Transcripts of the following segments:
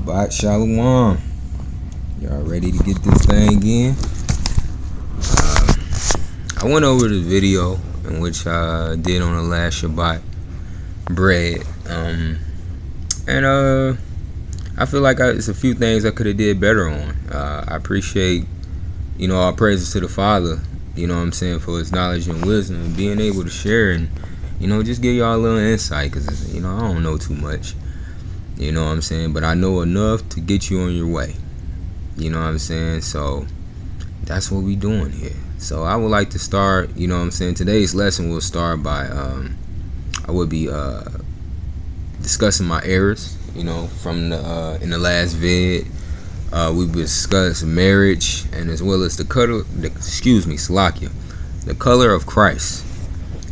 Shabbat Shalom. Y'all ready to get this thing in? I went over the video in which I did on the last Shabbat bread. And I feel like it's a few things I could have did better on. I appreciate, all praises to the Father, what I'm saying, for his knowledge and wisdom and being able to share and, just give y'all a little insight because, I don't know too much. You know what I'm saying? But I know enough to get you on your way. You know what I'm saying? So that's what we doing here. So I would like to start, today's lesson will start by I would be discussing my errors, from the in the last vid. We discussed marriage and as well as the color of Christ.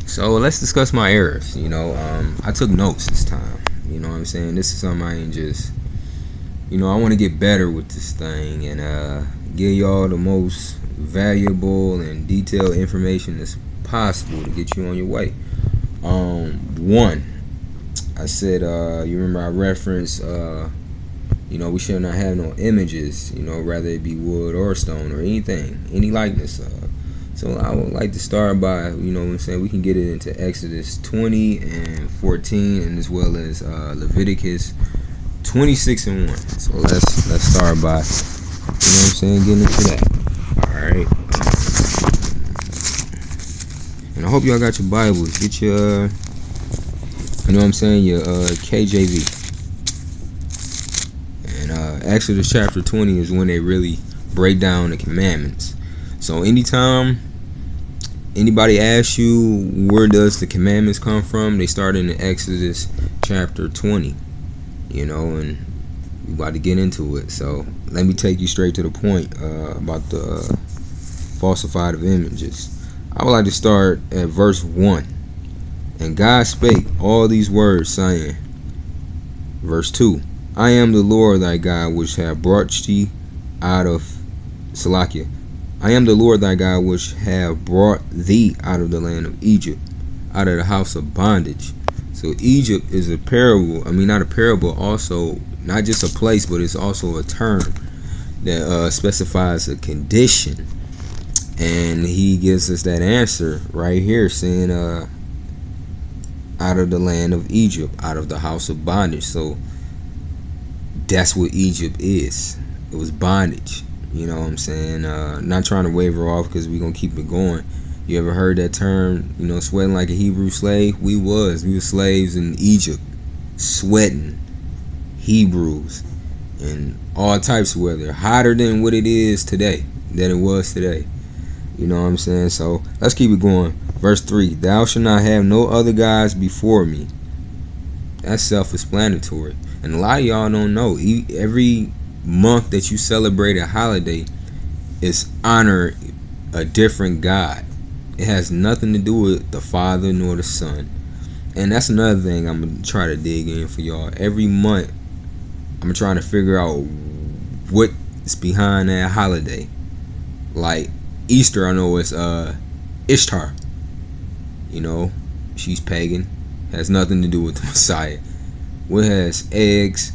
So let's discuss my errors. I took notes this time. You know what I'm saying? This is something I ain't just, I want to get better with this thing and give y'all the most valuable and detailed information that's possible to get you on your way. One, I said, you remember I referenced, we should not have no images, rather it be wood or stone or anything, any likeness of. So I would like to start by, we can get it into Exodus 20 and 14 and as well as Leviticus 26 and 1. So let's start by, getting into that. Alright. And I hope y'all got your Bibles. Get your, your KJV. And Exodus chapter 20 is when they really break down the commandments. So anytime anybody asks you where does the commandments come from, they start in the Exodus chapter 20, and we about to get into it. So let me take you straight to the point about the falsified of images. I would like to start at verse 1. And God spake all these words, saying, verse 2, I am the Lord thy God, which have brought thee out of Salakia. I am the Lord thy God, which have brought thee out of the land of Egypt, out of the house of bondage. So Egypt is a parable. Not a parable, also not just a place, but it's also a term that specifies a condition. And he gives us that answer right here, saying, out of the land of Egypt, out of the house of bondage. So that's what Egypt is. It was bondage. You know what I'm saying? Not trying to waver off because we're going to keep it going. You ever heard that term, sweating like a Hebrew slave? We were slaves in Egypt, sweating Hebrews in all types of weather, hotter than what it is today, than it was today. You know what I'm saying? So let's keep it going. Verse 3, thou shalt not have no other gods before me. That's self-explanatory. And a lot of y'all don't know. Every month that you celebrate a holiday is honor a different God. It has nothing to do with the Father nor the Son. And that's another thing I'm going to try to dig in for y'all. Every month I'm trying to figure out what is behind that holiday. Like Easter, I know it's Ishtar. She's pagan. Has nothing to do with the Messiah. What has eggs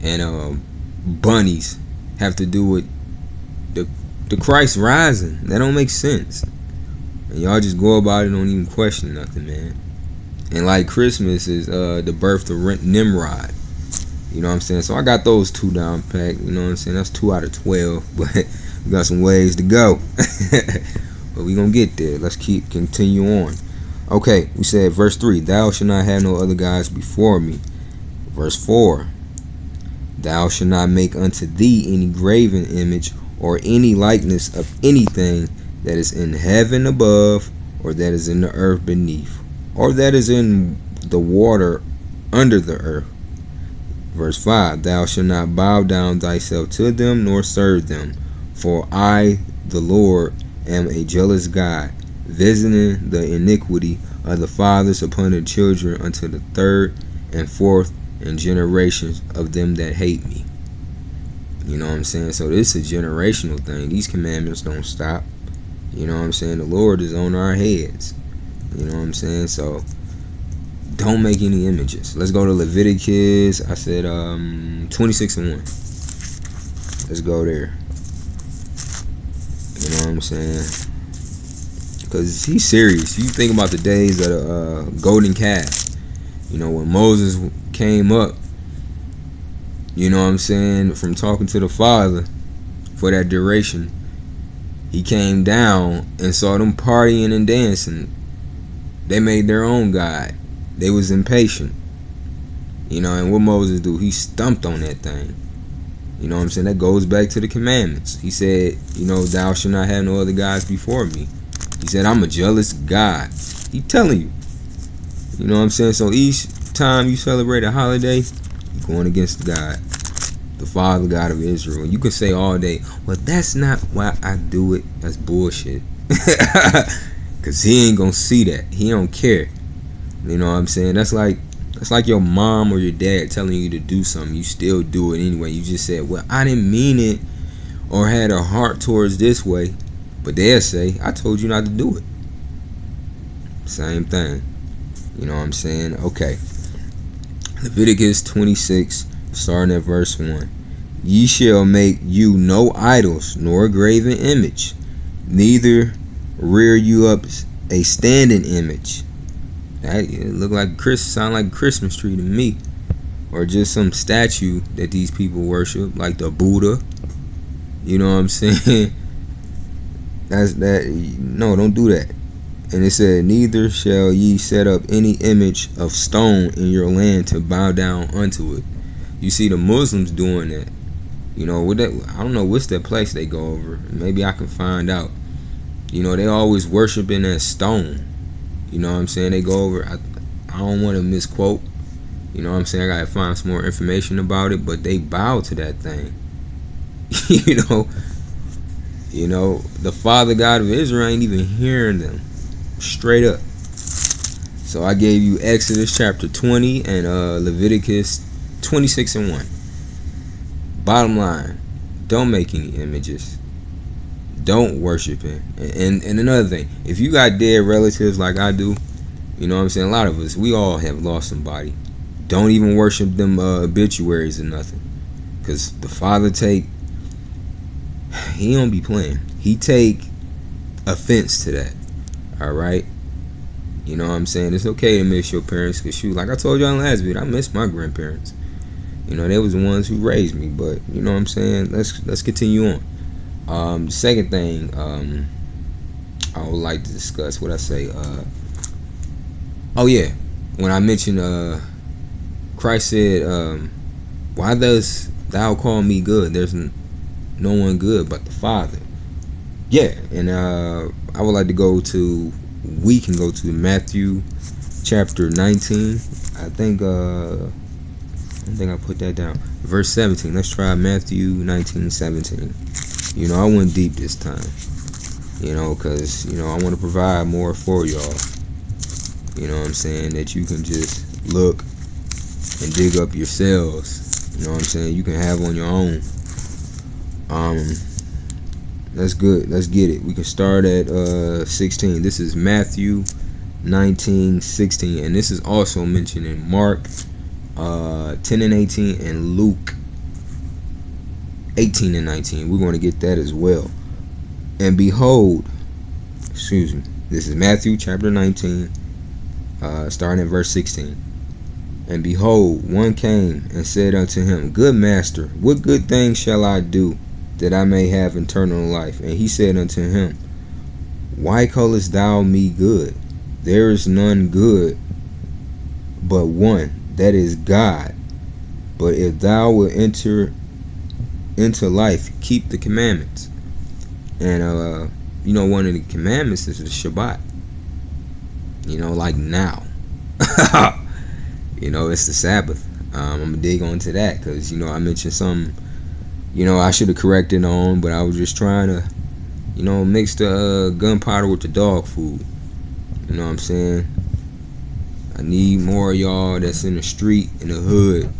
and bunnies have to do with the Christ rising? That don't make sense. And y'all just go about it, don't even question nothing, man. And like Christmas is the birth of Nimrod. You know what I'm saying? So I got those two down packed. You know what I'm saying? That's 2 out of 12. But we got some ways to go. But we gonna get there. Let's continue on. Okay, we said verse 3, thou shalt not have no other gods before me. Verse 4, thou shalt not make unto thee any graven image or any likeness of anything that is in heaven above, or that is in the earth beneath, or that is in the water under the earth. Verse 5, thou shalt not bow down thyself to them, nor serve them. For I, the Lord, am a jealous God, visiting the iniquity of the fathers upon the children unto the third and fourth and generations of them that hate me. You know what I'm saying? So this is a generational thing. These commandments don't stop. You know what I'm saying? The Lord is on our heads. You know what I'm saying? So Don't make any images. Let's go to Leviticus. I said 26:1. Let's go there. You know what I'm saying? Because he's serious. You think about the days of the golden calf. You know, when Moses came up, you know what I'm saying, from talking to the Father for that duration, he came down and saw them partying and dancing. They made their own God. They was impatient. You know, and what Moses do? He stumped on that thing. You know what I'm saying? That goes back to the commandments. He said, you know, thou shalt not have no other gods before me. He said, I'm a jealous God. He telling you. You know what I'm saying? So each time you celebrate a holiday, you're going against God, the Father God of Israel. And you can say all day, well, that's not why I do it. That's bullshit. Because he ain't going to see that. He don't care. You know what I'm saying? That's like your mom or your dad telling you to do something. You still do it anyway. You just said, well, I didn't mean it or had a heart towards this way. But they'll say, I told you not to do it. Same thing. You know what I'm saying? Okay. Leviticus 26, starting at verse 1. Ye shall make you no idols, nor a graven image, neither rear you up a standing image. That look like sound like a Christmas tree to me, or just some statue that these people worship, like the Buddha. You know what I'm saying? That's that. No, don't do that. And it said, neither shall ye set up any image of stone in your land to bow down unto it. You see the Muslims doing that. You know, with that, I don't know what's that place they go over. Maybe I can find out. You know, they always worshiping that stone. You know what I'm saying? They go over, I don't want to misquote. You know what I'm saying? I gotta find some more information about it, but they bow to that thing. You know, the Father God of Israel ain't even hearing them. Straight up. So I gave you Exodus chapter 20 and Leviticus 26:1. Bottom line, don't make any images. Don't worship him. And another thing, if you got dead relatives like I do, you know what I'm saying, a lot of us, we all have lost somebody. Don't even worship them obituaries or nothing. Because the Father he don't be playing. He take offense to that. Alright? You know what I'm saying? It's okay to miss your parents. Because shoot, like I told y'all last video, I miss my grandparents. You know, they was the ones who raised me. But, you know what I'm saying? Let's continue on. The second thing I would like to discuss, what I say, oh yeah, when I mentioned Christ said, why does thou call me good? There's no one good but the Father. Yeah, and I would like to we can go to Matthew chapter 19. I think I put that down. Verse 17. Let's try Matthew 19:17. You know, I went deep this time. You know, because, you know, I want to provide more for y'all. You know what I'm saying? That you can just look and dig up yourselves. You know what I'm saying? You can have on your own. That's good. Let's get it. We can start at 16. This is Matthew 19:16. And this is also mentioned in Mark 10 and 18 and Luke 18 and 19. We're going to get that as well. And behold, this is Matthew chapter 19, starting at verse 16. And behold, one came and said unto him, Good master, what good thing shall I do that I may have eternal life? And he said unto him, Why callest thou me good? There is none good but one, that is God. But if thou wilt enter into life, keep the commandments. And you know, one of the commandments is the Shabbat. You know, like now. You know, it's the Sabbath. I'm gonna dig onto that because, you know, I mentioned something, you know, I should have corrected on, but I was just trying to, you know, mix the gunpowder with the dog food. You know what I'm saying? I need more of y'all that's in the street, in the hood,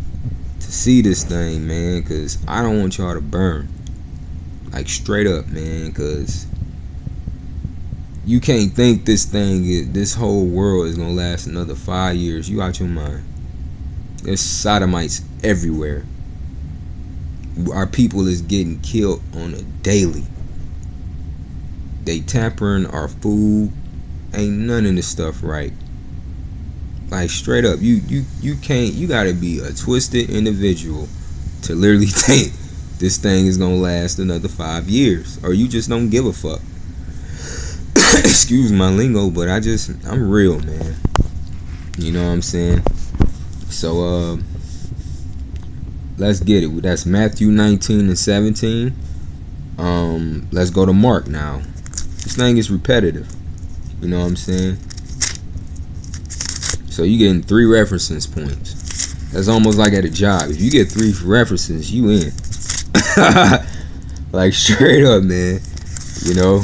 to see this thing, man, because I don't want y'all to burn. Like, straight up, man, because You can't think this whole world is gonna last another 5 years. You out your mind. There's sodomites everywhere. Our people is getting killed on a daily. They tampering our food. Ain't none of this stuff right. Like straight up, you can't. You gotta be a twisted individual to literally think this thing is gonna last another 5 years, or you just don't give a fuck. Excuse my lingo, but I'm real, man. You know what I'm saying? So let's get it. That's Matthew 19 and 17. Let's go to Mark now. This thing is repetitive. You know what I'm saying? So you getting 3 references points. That's almost like at a job. If you get 3 references, you in. Like straight up, man. You know,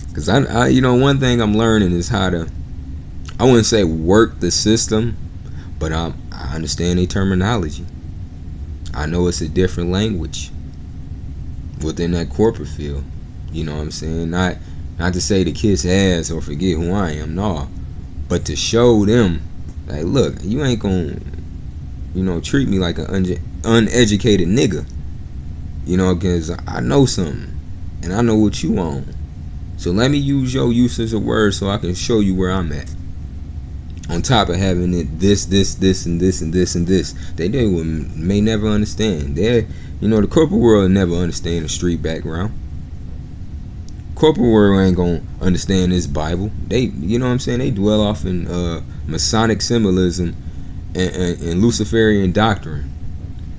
because I you know, one thing I'm learning is how to, I wouldn't say work the system, but I understand their terminology. I know it's a different language within that corporate field. You know what I'm saying? Not to say to kiss ass or forget who I am, no. But to show them, like, look, you ain't gonna, you know, treat me like an uneducated nigga. You know, because I know something. And I know what you want. So let me use your usage of words so I can show you where I'm at. On top of having it this, and this, and this, and this. They may never understand. You know, the corporate world never understand the street background. Corporate world ain't gonna understand this Bible. They, you know what I'm saying? They dwell off in Masonic symbolism and Luciferian doctrine.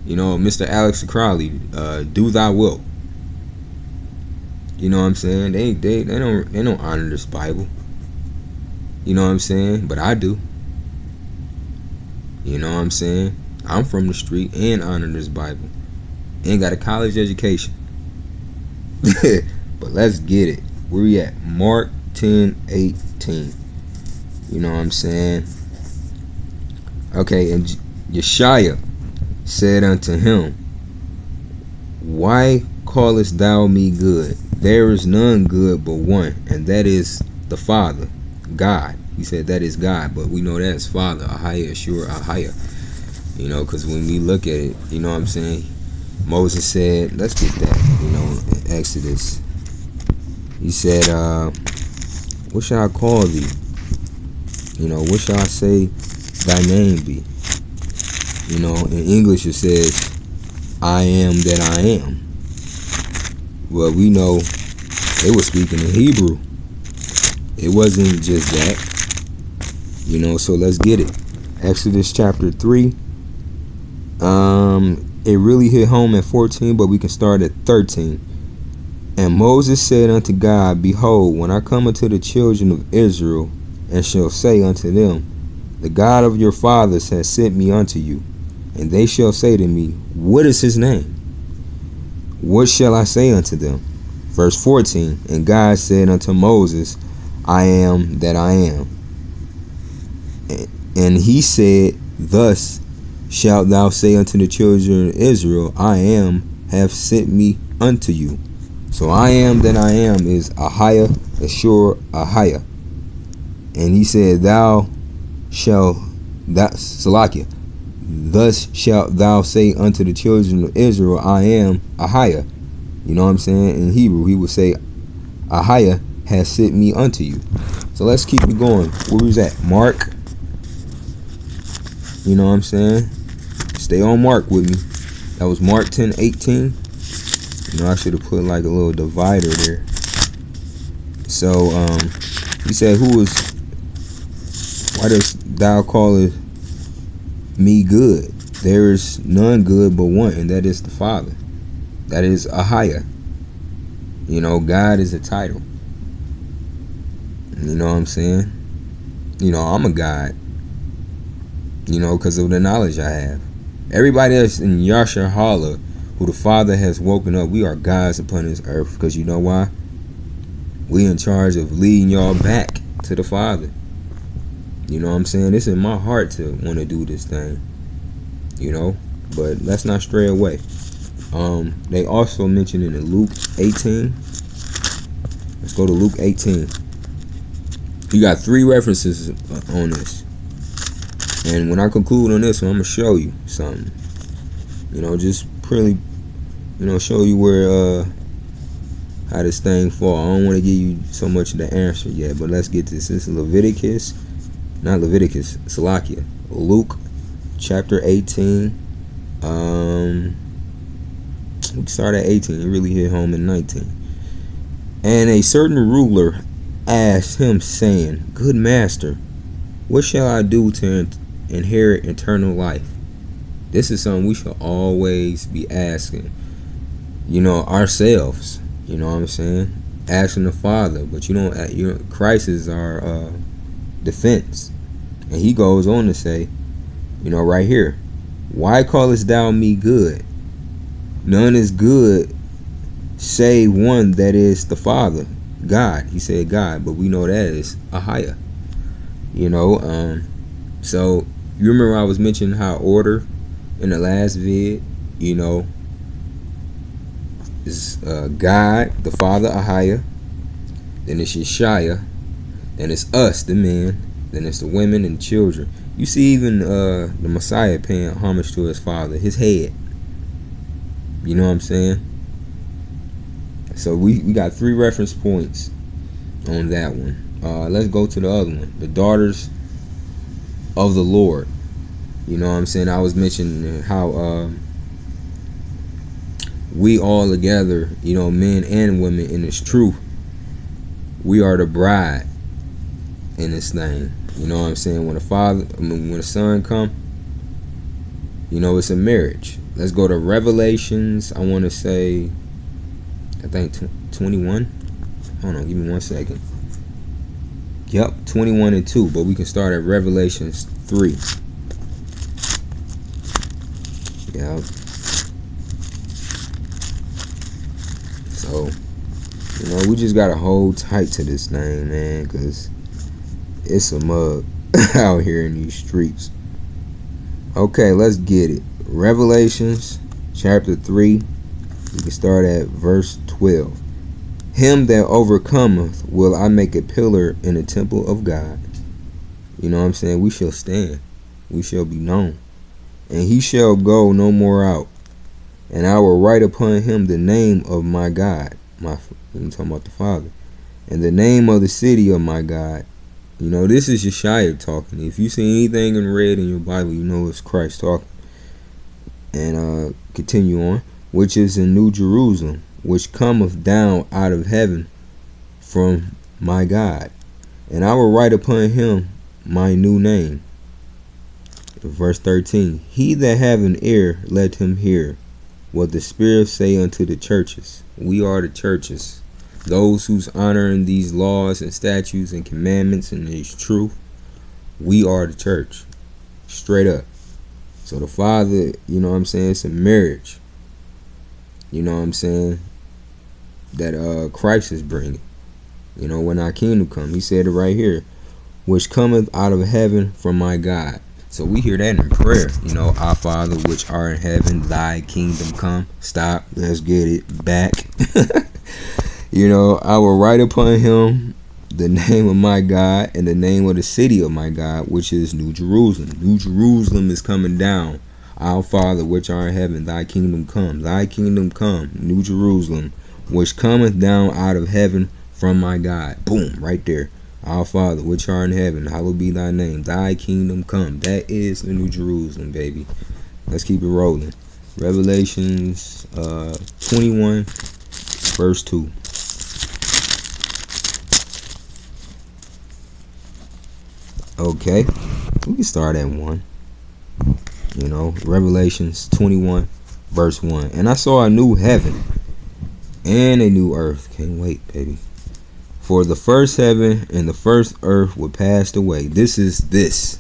You know, Mr. Alex Crowley, do thy will. You know what I'm saying? They don't honor this Bible. You know what I'm saying? But I do. You know what I'm saying? I'm from the street and honor this Bible. Ain't got a college education. But let's get it. Where we at? Mark 10:18. You know what I'm saying? Okay, and Yeshua said unto him, why callest thou me good? There is none good but one, and that is the Father, God. He said that is God, but we know that is Father, Ahaya, Ashur, Ahaya. You know, because when we look at it, you know what I'm saying? Moses said, let's get that, you know, in Exodus. He said, what shall I call thee? You know, what shall I say thy name be? You know, in English it says, I am that I am. Well, we know they were speaking in Hebrew. It wasn't just that. You know, so let's get it. Exodus chapter 3. It really hit home at 14, but we can start at 13. And Moses said unto God, behold, when I come unto the children of Israel, and shall say unto them, the God of your fathers has sent me unto you. And they shall say to me, what is his name? What shall I say unto them? Verse 14. And God said unto Moses, I am that I am. And he said, thus shalt thou say unto the children of Israel, I am, have sent me unto you. So I am that I am is Ahaya, Ashur, Ahaya. And he said, thus shalt thou say unto the children of Israel, I am Ahaya. You know what I'm saying? In Hebrew, he would say, Ahaya has sent me unto you. So let's keep it going. Where was that? Mark. You know what I'm saying? Stay on Mark with me. That was Mark 10:18. You know, I should have put like a little divider there. So, he said, why dost thou call me good? There is none good but one, and that is the Father. That is Ahaya. You know, God is a title. You know what I'm saying? You know, I'm a God. You know, because of the knowledge I have. Everybody that's in Yasher Hala, who the Father has woken up, we are gods upon this earth. Because you know why? We in charge of leading y'all back to the Father. You know what I'm saying? It's in my heart to want to do this thing. You know? But let's not stray away. They also mentioned it in Luke 18. Let's go to Luke 18. You got 3 references on this. And when I conclude on this one, I'm going to show you something. Just pretty, show you where, how this thing fall. I don't want to give you so much of the answer yet, but let's get this. This is Salakia. Luke chapter 18. We can start at 18. It really hit home in 19. And a certain ruler asked him, saying, Good master, what shall I do to inherit eternal life? This is something we should always be asking, ourselves. You know what I'm saying? Asking the Father. But Christ is our defense. And he goes on to say, right here, why callest thou me good? None is good save one, that is the Father, God. He said God, but we know that is Ahia. So you remember I was mentioning how order in the last vid, is God, the Father, Ahia. Then it's Yeshaya. Then it's us, the men. Then it's the women and children. You see even the Messiah paying homage to his father, his head. You know what I'm saying? So we got 3 reference points on that one. Let's go to the other one. The daughters of the Lord. You know what I'm saying? I was mentioning how we all together, men and women in this truth, we are the bride in this thing. You know what I'm saying? When the son come, it's a marriage. Let's go to Revelations. I want to say, I think 21. Hold on, give me 1 second. Yep, 21 and 2. But we can start at Revelations 3. Yep. So, we just gotta hold tight to this thing, man, because it's a mug out here in these streets. Okay, let's get it. Revelations chapter 3. We can start at verse 12. Him that overcometh will I make a pillar in the temple of God. You know what I'm saying? We shall stand. We shall be known. And he shall go no more out. And I will write upon him the name of my God. I'm talking about the Father. And the name of the city of my God. This is Yeshaya talking. If you see anything in red in your Bible, it's Christ talking. And continue on. Which is in New Jerusalem, which cometh down out of heaven from my God. And I will write upon him my new name. Verse 13. He that have an ear, let him hear what the Spirit say unto the churches. We are the churches. Those who's honoring these laws and statutes and commandments and these truth. We are the church. Straight up. So the Father, it's a marriage. You know what I'm saying? That Christ is bringing. When our kingdom come. He said it right here. Which cometh out of heaven from my God. So we hear that in prayer. Our Father which art in heaven, thy kingdom come. Stop. Let's get it back. I will write upon him the name of my God and the name of the city of my God, which is New Jerusalem. New Jerusalem is coming down. Our Father which art in heaven, thy kingdom come. Thy kingdom come, New Jerusalem, which cometh down out of heaven from my God. Boom, right there. Our Father which art in heaven, hallowed be thy name. Thy kingdom come. That is the New Jerusalem, baby. Let's keep it rolling. Revelations 21, verse 2. Okay, we can start at 1. Revelations 21, verse 1. And I saw a new heaven and a new earth. Can't wait, baby. For the first heaven and the first earth were passed away. This is this.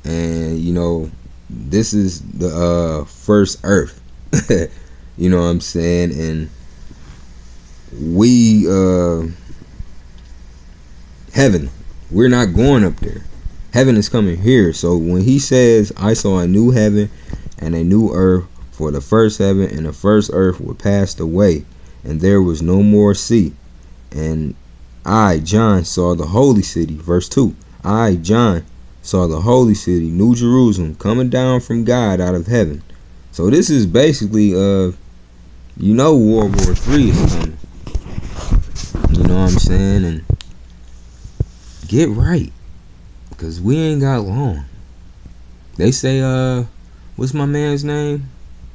And, this is the first earth. You know what I'm saying? And we, heaven, we're not going up there. Heaven is coming here. So when he says, I saw a new heaven and a new earth, for the first heaven and the first earth were passed away, and there was no more sea. And I, John, saw the holy city. Verse 2. I, John, saw the holy city, New Jerusalem, coming down from God out of heaven. So this is basically, World War III is coming. You know what I'm saying? And get right, because we ain't got long. They say, what's my man's name?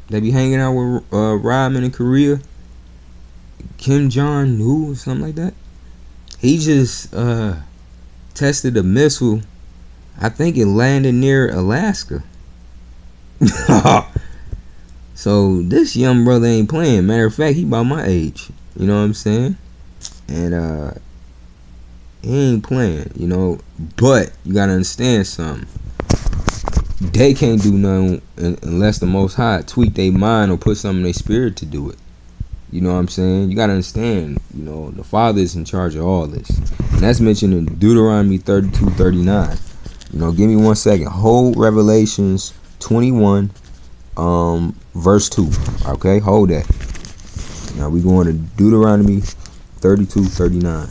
They be hanging out with Rodman in Korea. Kim Jong-un or something like that. He just tested a missile. I think it landed near Alaska. So this young brother ain't playing. Matter of fact, he about my age. You know what I'm saying? And he ain't playing, But you gotta understand something. They can't do nothing unless the Most High tweak their mind or put something in their spirit to do it. You know what I'm saying? You gotta understand, the Father is in charge of all this. And that's mentioned in Deuteronomy 32:39. Give me 1 second. Hold Revelations 21, verse 2. Okay, hold that. Now we going to Deuteronomy 32:39.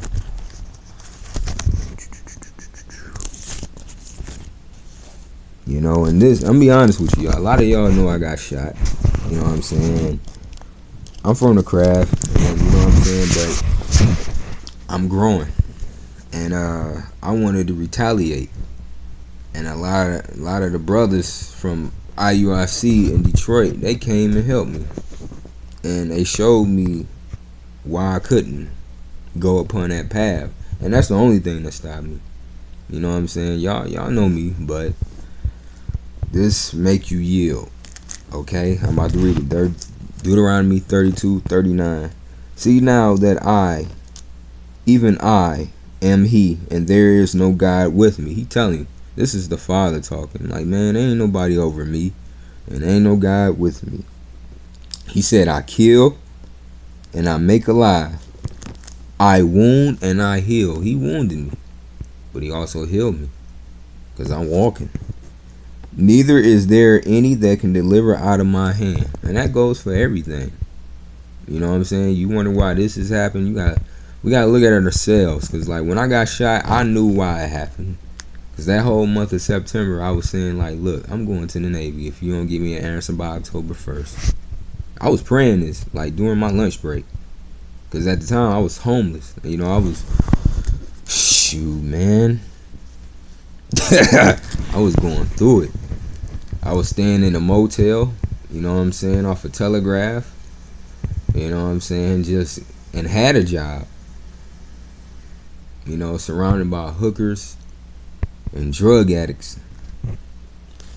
And this, I'm gonna be honest with you, a lot of y'all know I got shot. You know what I'm saying? I'm from the craft, and you know what I'm saying, but I'm growing, and I wanted to retaliate. And a lot of the brothers from IUIC in Detroit, they came and helped me, and they showed me why I couldn't go upon that path, and that's the only thing that stopped me. You know what I'm saying? Y'all know me, but this make you yield. Okay, I'm about to read it. Deuteronomy 32:39. See now that I, even I, am He, and there is no God with me. He telling you, this is the Father talking. Like, man, there ain't nobody over me, and there ain't no God with me. He said, I kill, and I make alive. I wound, and I heal. He wounded me, but He also healed me, because I'm walking. Neither is there any that can deliver out of my hand. And that goes for everything. You know what I'm saying? You wonder why this has happened? We gotta look at it ourselves. Because like when I got shot, I knew why it happened. Because that whole month of September, I was saying like, look, I'm going to the Navy if you don't give me an answer by October 1st. I was praying this like during my lunch break. Because at the time I was homeless. I was, shoot, man. I was going through it. I was staying in a motel, off a Telegraph, and had a job, surrounded by hookers and drug addicts.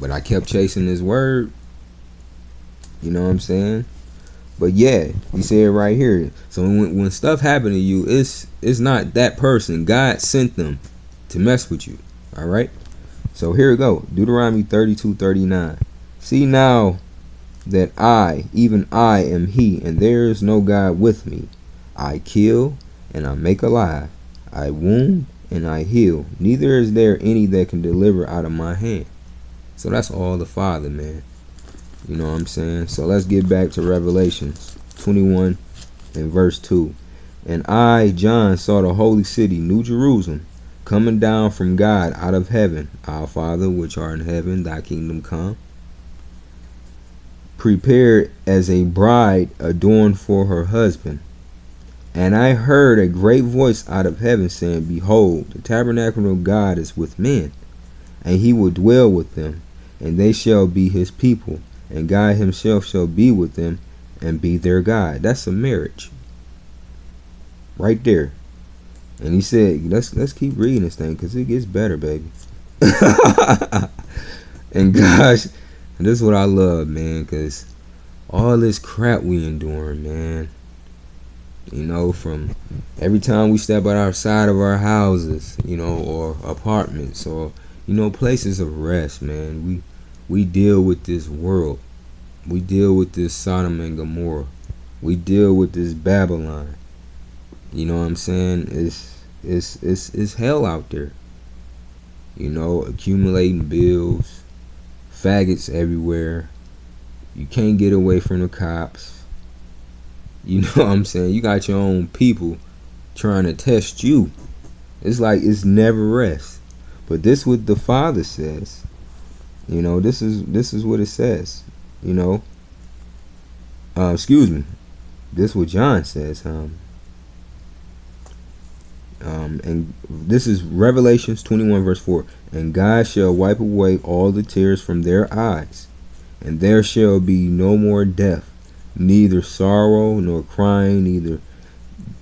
But I kept chasing His word, But yeah, He said right here. So when stuff happened to you, it's not that person. God sent them to mess with you, all right? So here we go. Deuteronomy 32:39. See now that I, even I, am He, and there is no God with me. I kill, and I make alive. I wound, and I heal. Neither is there any that can deliver out of my hand. So that's all the Father, man. You know what I'm saying? So let's get back to Revelations 21 and verse 2. And I, John, saw the holy city, New Jerusalem, coming down from God out of heaven. Our Father, which art in heaven, thy kingdom come. Prepared as a bride adorned for her husband. And I heard a great voice out of heaven saying, Behold, the tabernacle of God is with men, and He will dwell with them, and they shall be His people, and God Himself shall be with them and be their God. That's a marriage. Right there. And He said, let's keep reading this thing because it gets better, baby. And gosh, this is what I love, man, because all this crap we enduring, man. From every time we step outside of our houses, or apartments, or, places of rest, man. We deal with this world. We deal with this Sodom and Gomorrah. We deal with this Babylon. You know what I'm saying? It's hell out there. Accumulating bills, faggots everywhere. You can't get away from the cops. You know what I'm saying? You got your own people trying to test you. It's like it's never rest. But this what the Father says. You know, this is what it says. You know. Excuse me. This is what John says. And this is Revelations 21 verse 4. And God shall wipe away all the tears from their eyes, and there shall be no more death, neither sorrow nor crying, neither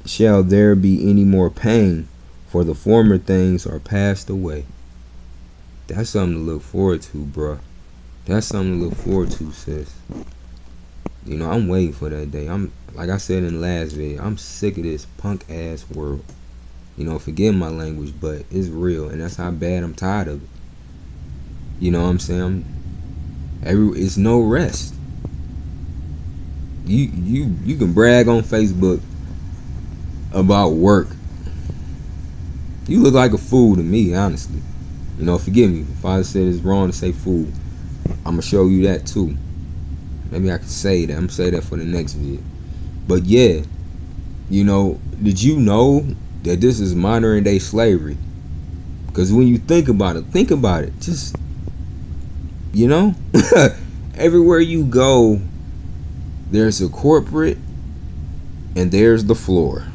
shall there be any more pain, for the former things are passed away. That's something to look forward to, bruh. That's something to look forward to, sis. You know, I'm waiting for that day. I'm, like I said in the last video, I'm sick of this punk ass world. You know, forgive my language, but it's real, and that's how bad I'm tired of it. You know what I'm saying? It's no rest. You can brag on Facebook about work. You look like a fool to me, honestly. You know, forgive me if I said it's wrong to say fool. I'm gonna show you that too. Maybe I can say that. I'm gonna say that for the next video. But yeah, you know, did you know that this is modern day slavery? Because when you think about it, just, you know, everywhere you go, there's a corporate and there's the floor.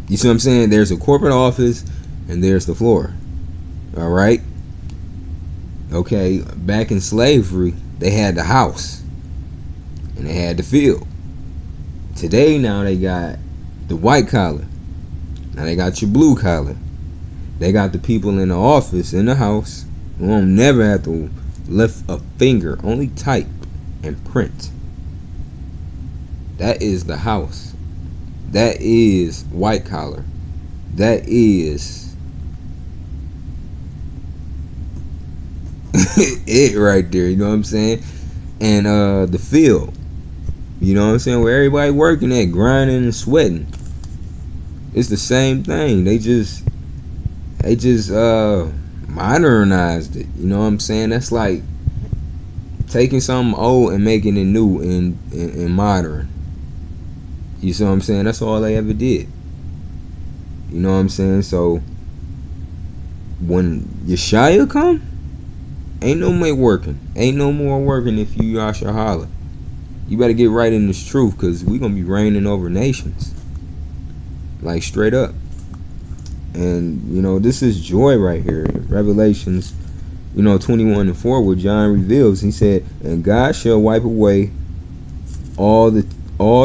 You see what I'm saying? There's a corporate office and there's the floor. All right. Okay. Back in slavery, they had the house and they had the field. Today, now they got the white collar. Now they got your blue collar. They got the people in the office, in the house, who won't never have to lift a finger, only type and print. That is the house. That is white collar. That is it right there, you know what I'm saying? And the field, you know what I'm saying, where everybody working at, grinding and sweating. It's the same thing. They just modernized it. You know what I'm saying? That's like taking something old and making it new and modern. You see what I'm saying? That's all they ever did. You know what I'm saying? So when Yeshua come, ain't no more working. Ain't no more working if you Yasha holler. You better get right in this truth, because we gonna be reigning over nations. Like straight up. And you know, this is joy right here. Revelations, you know, 21 and 4, where John reveals, he said, and God shall wipe away all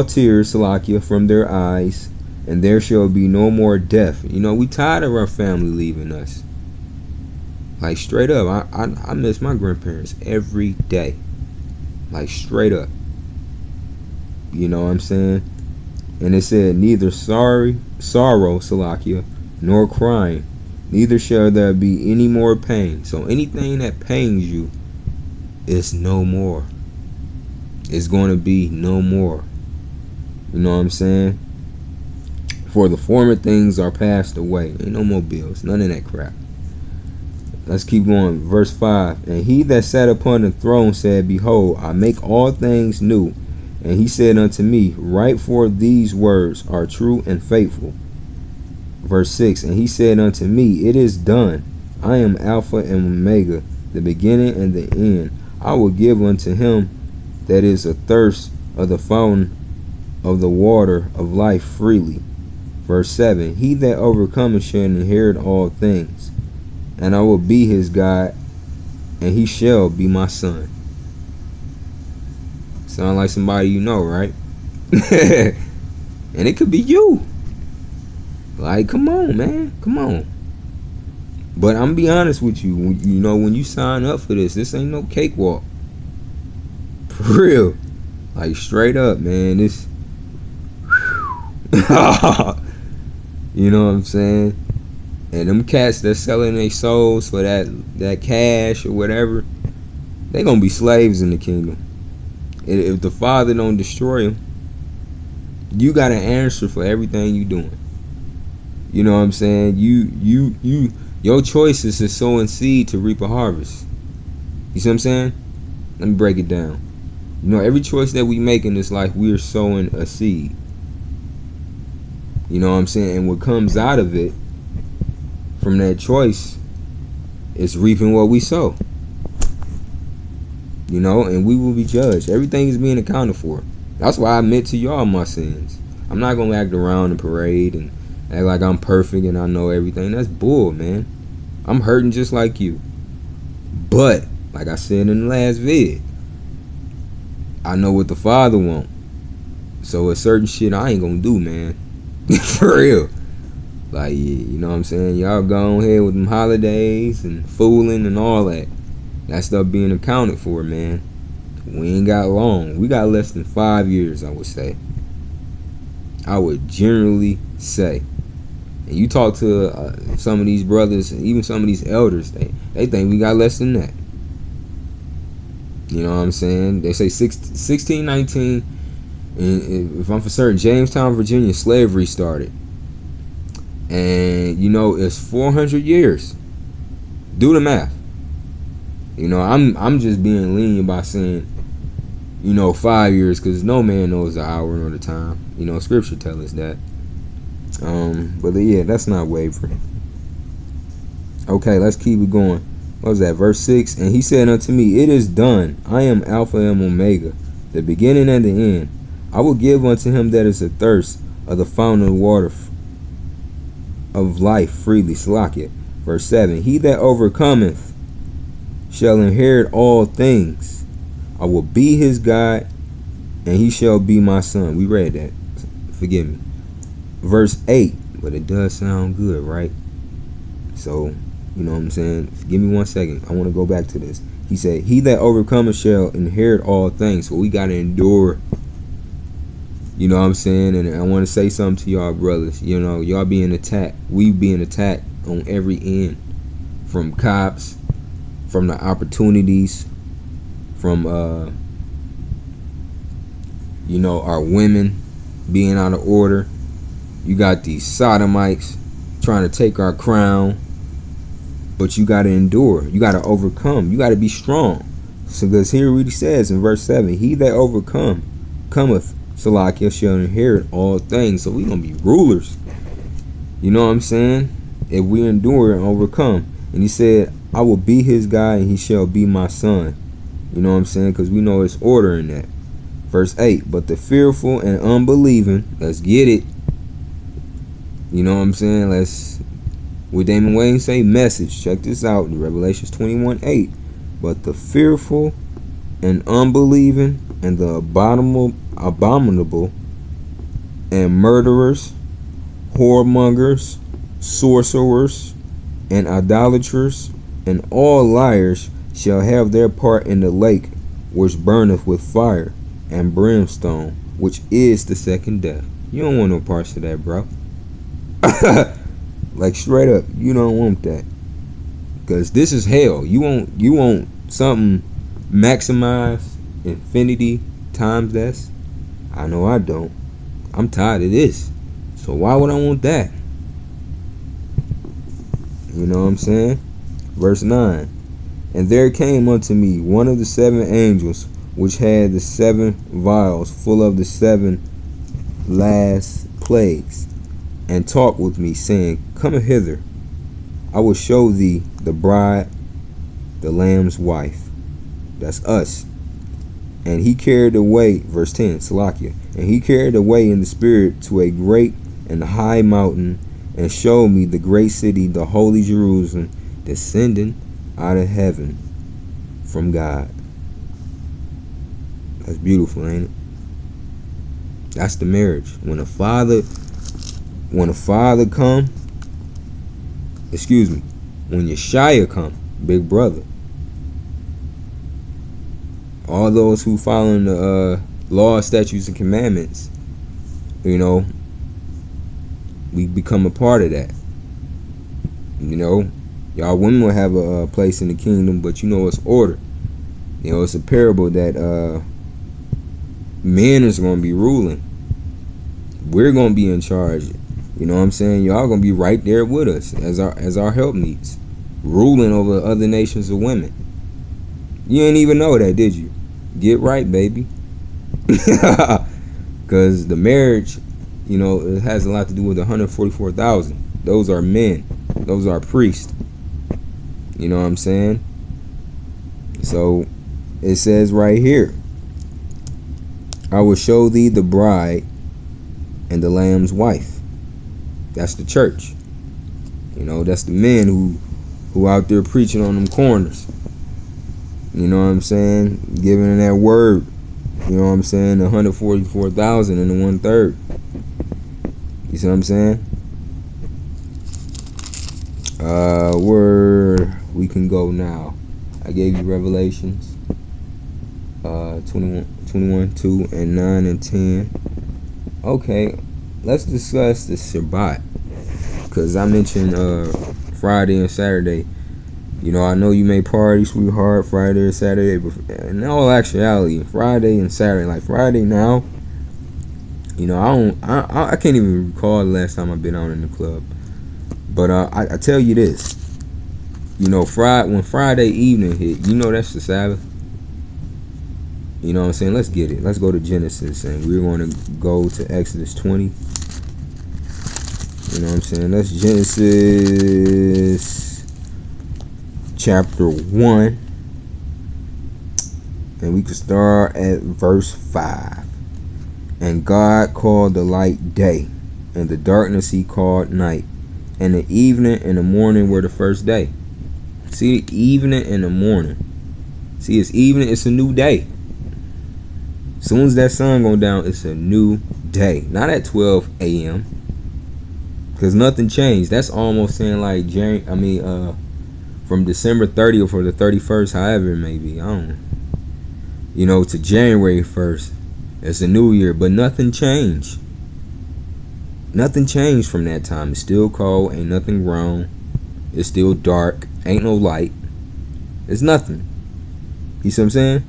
tears, Salakia, from their eyes, and there shall be no more death. You know, we tired of our family leaving us. Like straight up, I miss my grandparents every day. Like straight up. You know what I'm saying? And it said, neither sorrow, Salakia, nor crying, neither shall there be any more pain. So anything that pains you is no more. It's going to be no more. You know what I'm saying? For the former things are passed away. Ain't no more bills. None of that crap. Let's keep going. Verse 5. And he that sat upon the throne said, behold, I make all things new. And he said unto me, write, for these words are true and faithful. Verse 6. And he said unto me, it is done. I am Alpha and Omega, the beginning and the end. I will give unto him that is athirst of the fountain of the water of life freely. Verse 7. He that overcometh shall inherit all things, and I will be his God, and he shall be my son. Sound like somebody you know, right? And it could be you. Like, come on, man. Come on. But I'm gonna be honest with you. You know, when you sign up for this ain't no cakewalk. For real. Like, straight up, man. This. You know what I'm saying? And them cats that's selling their souls for that cash or whatever, they gonna be slaves in the kingdom. If the Father don't destroy them, you got an answer for everything you doing. You know what I'm saying? Your choice is to sow and seed to reap a harvest. You see what I'm saying? Let me break it down. You know, every choice that we make in this life, we are sowing a seed. You know what I'm saying? And what comes out of it from that choice is reaping what we sow. You know, and we will be judged. Everything is being accounted for. That's why I admit to y'all my sins. I'm not gonna act around and parade and act like I'm perfect and I know everything. That's bull, man. I'm hurting just like you. But, like I said in the last vid, I know what the Father wants. So it's certain shit I ain't gonna do, man. For real. Like, you know what I'm saying? Y'all go ahead with them holidays and fooling and all that. That stuff being accounted for, man. We ain't got long. We got less than 5 years, I would say. I would generally say. And you talk to some of these brothers, and even some of these elders, they think we got less than that. You know what I'm saying? They say 1619, and if I'm for certain, Jamestown, Virginia, slavery started. And, you know, it's 400 years. Do the math. You know, I'm just being lenient by saying, you know, 5 years, because no man knows the hour nor the time. You know, Scripture tells us that. But yeah, that's not wavering. Okay, let's keep it going. What was that? Verse 6. And he said unto me, it is done. I am Alpha and Omega, the beginning and the end. I will give unto him that is athirst of the fountain of water of life freely. Salakia. Verse 7. He that overcometh shall inherit all things. I will be his God, and he shall be my son. We read that. Forgive me. Verse 8. But it does sound good, right? So, you know what I'm saying? Give me 1 second. I want to go back to this. He said, he that overcometh shall inherit all things. So we got to endure. You know what I'm saying? And I want to say something to y'all brothers. You know, y'all being attacked. We being attacked on every end. From cops, from the opportunities, from, you know, our women being out of order. You got these sodomites trying to take our crown. But you got to endure. You got to overcome. You got to be strong. So, because here it says in verse 7, he that cometh, Salakia, shall inherit all things. So we going to be rulers. You know what I'm saying? If we endure and overcome. And he said, I will be his God and he shall be my son. You know what I'm saying? Because we know it's order in that. Verse 8, but the fearful and unbelieving, let's get it. You know what I'm saying? Let's, what Damon Wayne say, message. Check this out in Revelations 21:8. But the fearful and unbelieving and the abominable and murderers, whoremongers, sorcerers, and idolaters, and all liars shall have their part in the lake which burneth with fire and brimstone, which is the second death. You don't want no parts of that, bro. Like straight up, you don't want that. Because this is hell. You want something maximized infinity times this? I know I don't. I'm tired of this. So why would I want that? You know what I'm saying? Verse 9. And there came unto me one of the 7 angels, which had the 7 vials full of the 7 last plagues, and talked with me, saying, come hither, I will show thee the bride, the Lamb's wife. That's us. And he carried away, verse 10, Salakia, and he carried away in the spirit to a great and high mountain, and showed me the great city, the holy Jerusalem, descending out of heaven from God. That's beautiful, ain't it? That's the marriage. When a father come, when Yeshua come, big brother, all those who following the law, statutes, and commandments, you know, we become a part of that. You know, y'all women will have a place in the kingdom, but you know it's order. You know, it's a parable that men is going to be ruling. We're going to be in charge. You know what I'm saying? Y'all going to be right there with us as our help needs, ruling over other nations of women. You didn't even know that, did you? Get right, baby. Because the marriage You know, it has a lot to do with the 144,000. Those are men. Those are priests. You know what I'm saying? So it says right here, I will show thee the bride and the Lamb's wife. That's the church. You know, that's the men who out there preaching on them corners. You know what I'm saying? Giving that word. You know what I'm saying? The 144,000 and the 1/3. You see what I'm saying? Where we can go now. I gave you Revelations 21, 2, and 9, and 10. Okay, let's discuss the Shabbat. Because I mentioned Friday and Saturday. You know, I know you may party, sweetheart, Friday or Saturday, but in all actuality, Friday and Saturday, like Friday now, you know, I can't even recall the last time I've been out in the club. But I tell you this, you know, when Friday evening hit, you know that's the Sabbath. You know what I'm saying? Let's get it. Let's go to Genesis, and we're going to go to Exodus 20. You know what I'm saying? That's Genesis chapter 1, and we can start at verse 5. And God called the light day, and the darkness he called night, and the evening and the morning were the first day. See, the evening and the morning. See, it's evening, it's a new day. As soon as that sun goes down, it's a new day. Not at 12 a.m. Because nothing changed. That's almost saying like from December 30th or the 31st, however it may be. I don't know. You know, to January 1st. It's a new year, but nothing changed. Nothing changed from that time. It's still cold, ain't nothing wrong. It's still dark, ain't no light. It's nothing. You see what I'm saying?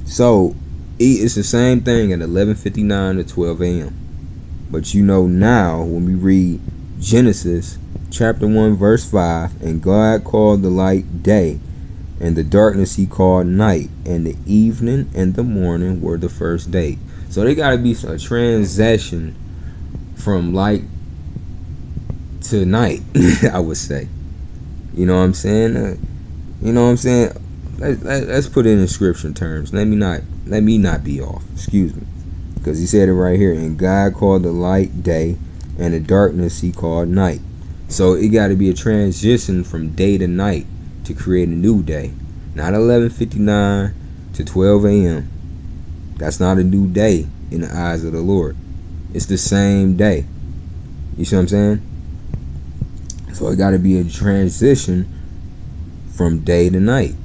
So, it's the same thing at 11:59 to 12 a.m. But you know now, when we read Genesis chapter 1 verse 5, and God called the light day, and the darkness he called night, and the evening and the morning were the first day. So there got to be a transition from light to night, I would say. You know what I'm saying? You know what I'm saying? Let's put it in scripture terms. Let me not be off. Excuse me. Because he said it right here. And God called the light day, and the darkness he called night. So it got to be a transition from day to night to create a new day. Not 11:59 to 12 a.m. That's not a new day in the eyes of the Lord. It's the same day. You see what I'm saying? So it got to be a transition from day to night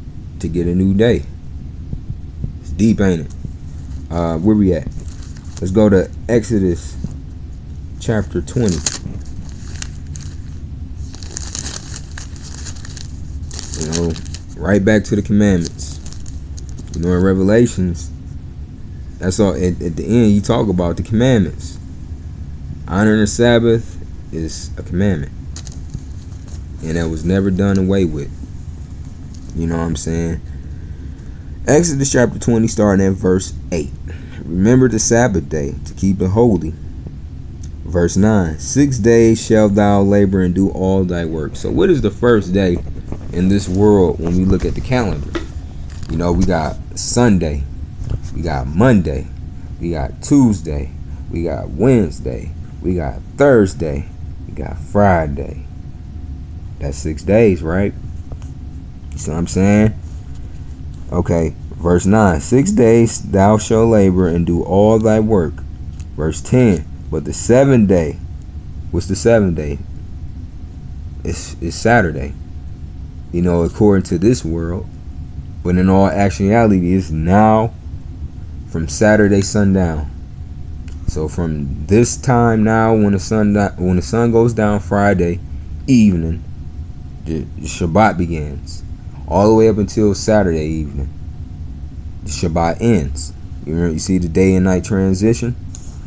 to get a new day. It's deep, ain't it? Where we at? Let's go to Exodus chapter 20. You know, right back to the commandments. You know, in Revelations, that's all. At the end, you talk about the commandments. Honoring the Sabbath is a commandment, and that was never done away with. You know what I'm saying? Exodus chapter 20, starting at verse 8. Remember the Sabbath day to keep it holy. Verse 9. 6 days shalt thou labor and do all thy work. So what is the first day in this world when we look at the calendar? You know, we got Sunday, we got Monday, we got Tuesday, we got Wednesday, we got Thursday, we got Friday. That's 6 days, right? You see what I'm saying? Okay, verse 9. 6 days thou shalt labor and do all thy work. Verse 10. But the seventh day, what's the seventh day? It's Saturday. You know, according to this world. But in all actuality, it's now from Saturday sundown. So from this time now, when the sun goes down Friday evening, the Shabbat begins. All the way up until Saturday evening, the Shabbat ends. You see the day and night transition?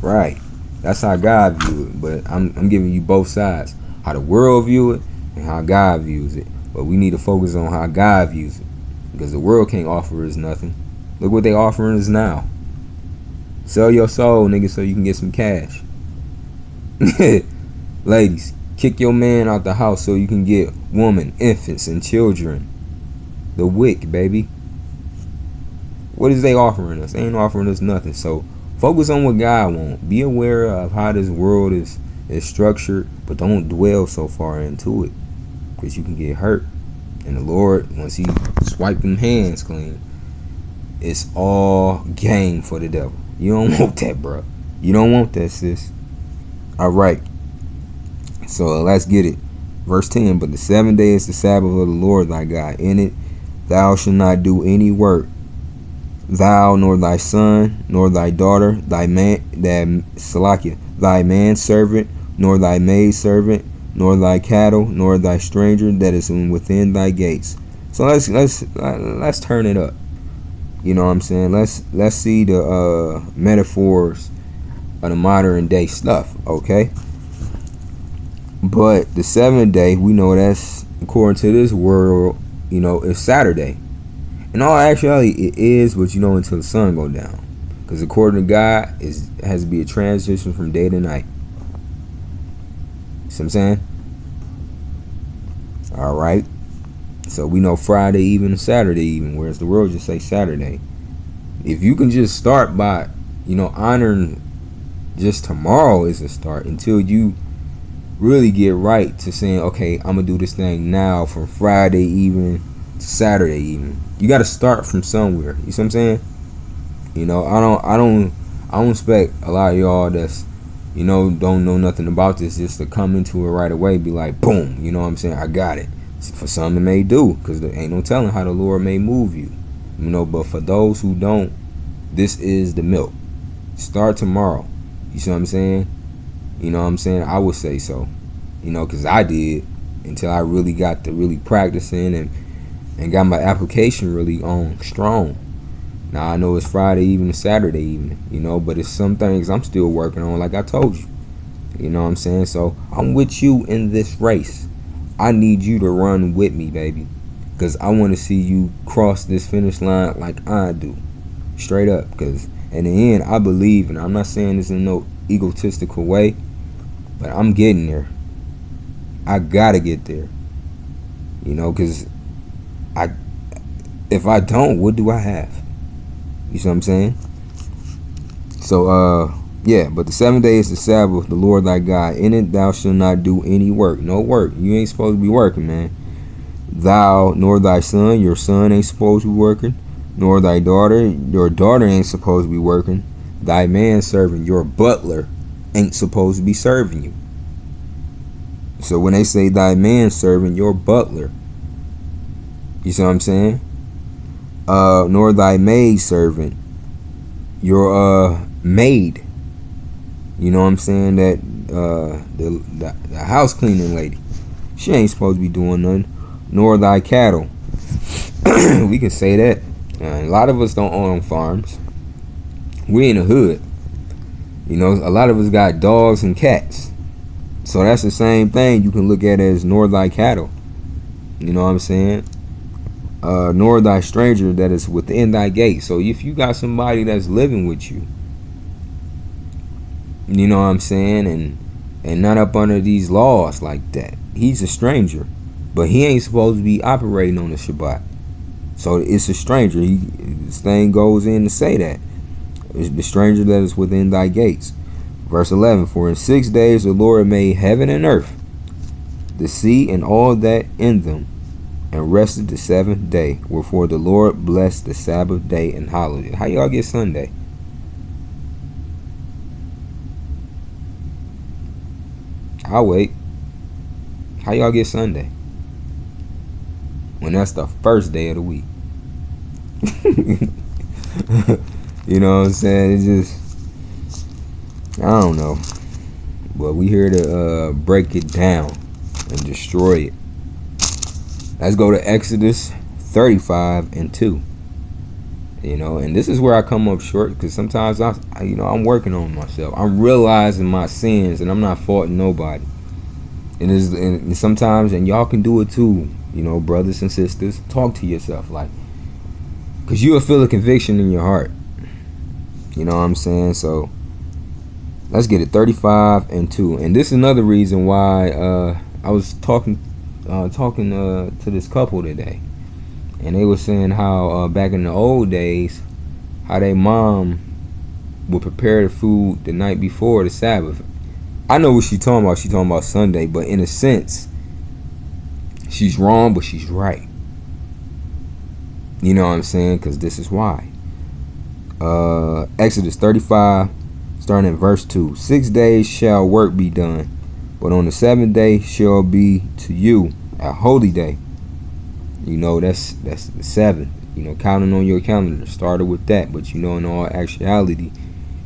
Right. That's how God view it. But I'm giving you both sides. How the world view it and how God views it. But we need to focus on how God views it. Because the world can't offer us nothing. Look what they offering us now. Sell your soul, nigga, so you can get some cash. Ladies, kick your man out the house so you can get woman, infants, and children. The wick, baby. What is they offering us? They ain't offering us nothing. So focus on what God wants. Be aware of how this world is structured, but don't dwell so far into it, because you can get hurt. And the Lord, once He swipe them hands clean, it's all game for the devil. You don't want that, bro. You don't want that, sis. All right. So let's get it. Verse 10. But the 7th day is the Sabbath of the Lord thy God. In it thou shalt not do any work, thou nor thy son, nor thy daughter, thy manservant, nor thy maidservant, nor thy cattle, nor thy stranger that is within thy gates. So let's turn it up. You know what I'm saying? Let's see the metaphors of the modern day stuff, okay? But the 7th day, we know that's, according to this world, you know, it's Saturday. In all actuality, it is, but you know, until the sun go down. Because according to God, it has to be a transition from day to night. See what I'm saying? All right. So we know Friday even and Saturday even, whereas the world just say Saturday. If you can just start by, you know, honoring just tomorrow is a start, until you really get right to saying, okay, I'm gonna do this thing now from Friday evening to Saturday evening. You got to start from somewhere. You see what I'm saying? You know, I don't expect a lot of y'all that's, you know, don't know nothing about this just to come into it right away, be like, boom, you know what I'm saying, I got it. For some it may do, because there ain't no telling how the Lord may move you, you know. But for those who don't, this is the milk. Start tomorrow. You see what I'm saying? You know what I'm saying? I would say so, you know, because I did, until I really got to really practicing and got my application really on strong. Now I know it's Friday evening, Saturday evening, you know, but it's some things I'm still working on, like I told you. You know what I'm saying? So I'm with you in this race. I need you to run with me, baby, because I want to see you cross this finish line like I do, straight up. Because in the end, I believe, and I'm not saying this in no egotistical way, but I'm getting there. I gotta get there, you know, because if I don't, what do I have? You see what I'm saying? So yeah, but the 7th day is the Sabbath, the Lord thy God. In it thou shalt not do any work. No work. You ain't supposed to be working, man. Thou nor thy son, your son ain't supposed to be working, nor thy daughter, your daughter ain't supposed to be working. Thy manservant, your butler, ain't supposed to be serving you. So when they say thy manservant, your butler, you see what I'm saying? Nor thy maidservant, your maid. You know what I'm saying? That the house cleaning lady, she ain't supposed to be doing nothing. Nor thy cattle. We can say that. A lot of us don't own farms. We in the hood. You know, a lot of us got dogs and cats. So that's the same thing you can look at as nor thy cattle. You know what I'm saying? Nor thy stranger that is within thy gate. So if you got somebody that's living with you, you know what I'm saying, and not up under these laws like that, he's a stranger, but he ain't supposed to be operating on the Shabbat. So it's a stranger. This thing goes in to say that it's the stranger that is within thy gates. Verse 11, for in 6 days the Lord made heaven and earth, the sea and all that in them, and rested the 7th day. Wherefore the Lord blessed the Sabbath day and hallowed it. How y'all get Sunday? I'll wait. How y'all get Sunday? When that's the first day of the week. You know what I'm saying? It's just, I don't know. But we here to break it down and destroy it. Let's go to Exodus 35:2. You know, and this is where I come up short, because sometimes I'm working on myself. I'm realizing my sins, and I'm not faulting nobody. And sometimes, and y'all can do it too, you know, brothers and sisters, talk to yourself, like, because you'll feel a conviction in your heart. You know what I'm saying? So Let's get it. 35 and 2. And this is another reason why I was talking to this couple today. And they were saying how back in the old days, how their mom would prepare the food the night before the Sabbath. I know what she's talking about. She's talking about Sunday. But in a sense, she's wrong, but she's right. You know what I'm saying? Because this is why. Exodus 35, starting in verse 2. 6 days shall work be done, but on the 7th day shall be to you a holy day. You know, that's the 7th. You know, counting on your calendar. Started with that. But you know, in all actuality,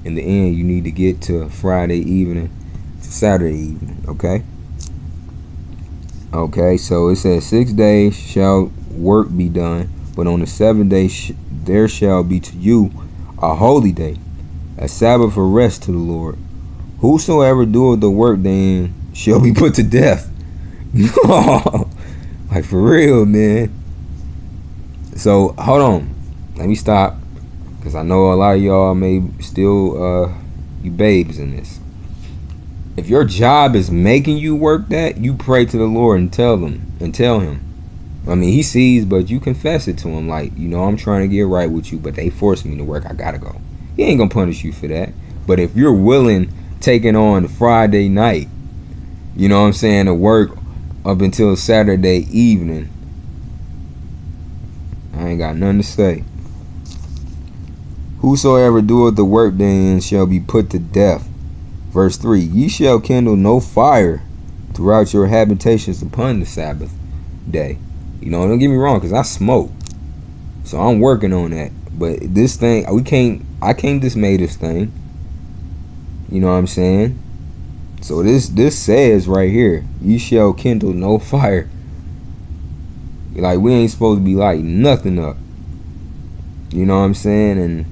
in the end, you need to get to Friday evening to Saturday evening. Okay? Okay, so it says 6 days shall work be done, but on the 7th day there shall be to you a holy day, a Sabbath of rest to the Lord. Whosoever doeth the work then shall be put to death. Like for real, man. So hold on, let me stop, because I know a lot of y'all may still you babes in this. If your job is making you work that, you pray to the Lord and tell him. I mean, he sees, but you confess it to him. Like, you know, I'm trying to get right with you, but they forced me to work. I gotta go. He ain't gonna punish you for that. But if you're willing, taking on Friday night, you know what I'm saying, to work up until Saturday evening, I ain't got nothing to say. Whosoever doeth the work then shall be put to death. Verse 3, ye shall kindle no fire throughout your habitations upon the Sabbath day. You know, don't get me wrong, because I smoke. So I'm working on that. But this thing, I can't dismay this thing. You know what I'm saying? So this says right here, ye shall kindle no fire. Like, we ain't supposed to be lighting nothing up. You know what I'm saying? And,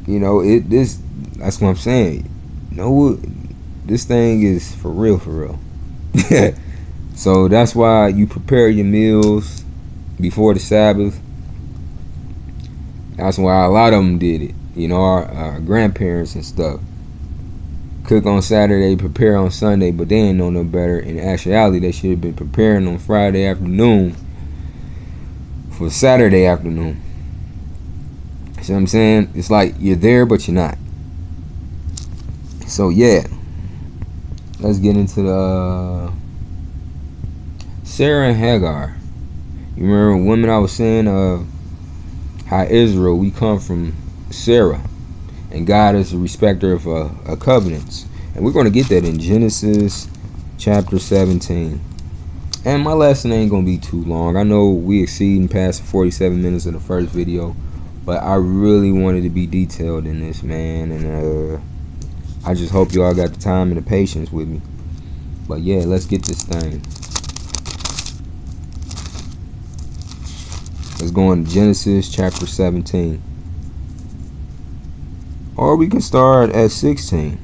you know, that's what I'm saying. No, this thing is for real. So that's why you prepare your meals before the Sabbath. That's why a lot of them did it. You know, our grandparents and stuff. Cook on Saturday, prepare on Sunday, but they ain't know no better. In actuality, they should have been preparing on Friday afternoon for Saturday afternoon. See what I'm saying? It's like you're there, but you're not. So yeah, let's get into the Sarah and Hagar. You remember women I was saying how Israel, we come from Sarah, and God is a respecter of covenants, and we're going to get that in Genesis chapter 17. And my lesson ain't going to be too long. I know we exceeding past 47 minutes of the first video, but I really wanted to be detailed in this, man, and I just hope y'all got the time and the patience with me. But yeah, let's get this thing. Let's go on to Genesis chapter 17. Or we can start at 16.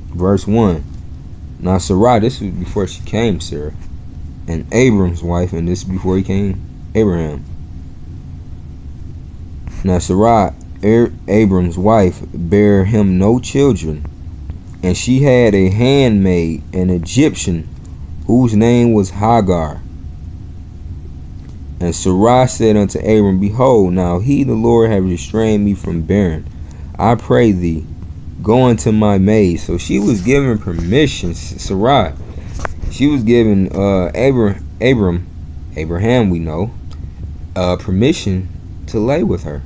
Verse 1. Now Sarai, this was before she came Sarah, and Abram's wife, and this is before he came Abraham. Now Sarai, Abram's wife, bare him no children, and she had a handmaid, an Egyptian, whose name was Hagar. And Sarai said unto Abram, behold, now he, the Lord, have restrained me from bearing. I pray thee, go unto my maid. So she was given permission, Sarai. She was given Abraham, we know, permission to lay with her.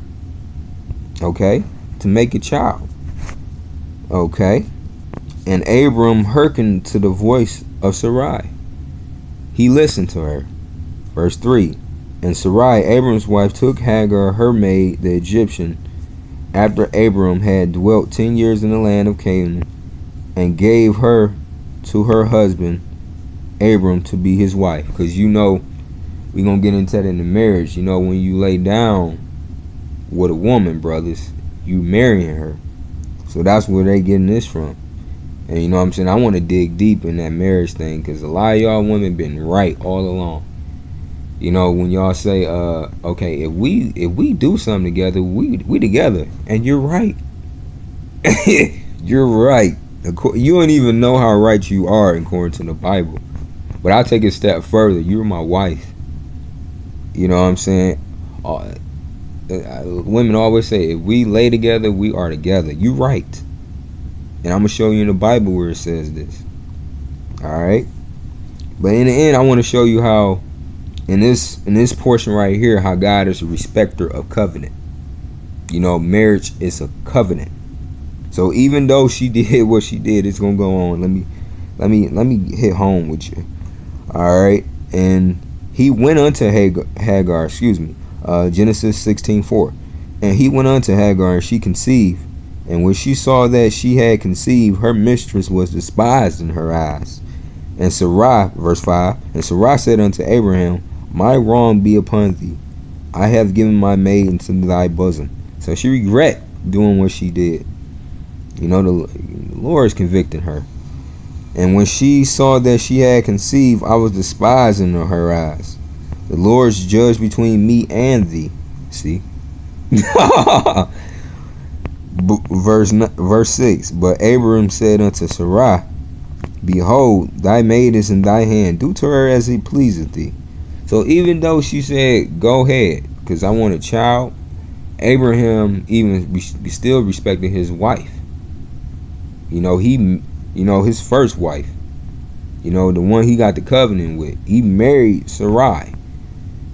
Okay? To make a child. Okay? And Abram hearkened to the voice of Sarai. He listened to her. Verse 3. And Sarai, Abram's wife, took Hagar, her maid, the Egyptian, after Abram had dwelt 10 years in the land of Canaan, and gave her to her husband, Abram, to be his wife. Because you know, we're going to get into that in the marriage. You know, when you lay down with a woman, brothers, you marrying her. So that's where they getting this from. And you know what I'm saying? I want to dig deep in that marriage thing, because a lot of y'all women been right all along. You know, when y'all say, okay, if we do something together, we together. And you're right. You're right. You don't even know how right you are according to the Bible. But I'll take it a step further. You're my wife. You know what I'm saying? Women always say, if we lay together, we are together. You right. And I'm going to show you in the Bible where it says this. Alright? But in the end, I want to show you how, in this portion right here, how God is a respecter of covenant. You know, marriage is a covenant. So even though she did what she did, it's gonna go on. Let me hit home with you. Alright. And he went unto Hagar, Genesis 16:4. And he went unto Hagar, and she conceived. And when she saw that she had conceived, her mistress was despised in her eyes. And Sarai, verse 5, and Sarai said unto Abraham, my wrong be upon thee. I have given my maid into thy bosom. So she regret doing what she did. You know, the Lord is convicting her. And when she saw that she had conceived, I was despised in her eyes. The Lord is judge between me and thee. See? Verse 6. But Abraham said unto Sarai, behold, thy maid is in thy hand. Do to her as it pleaseth thee. So even though she said, go ahead, because I want a child, Abraham even still respected his wife. You know, his first wife. You know, the one he got the covenant with. He married Sarai.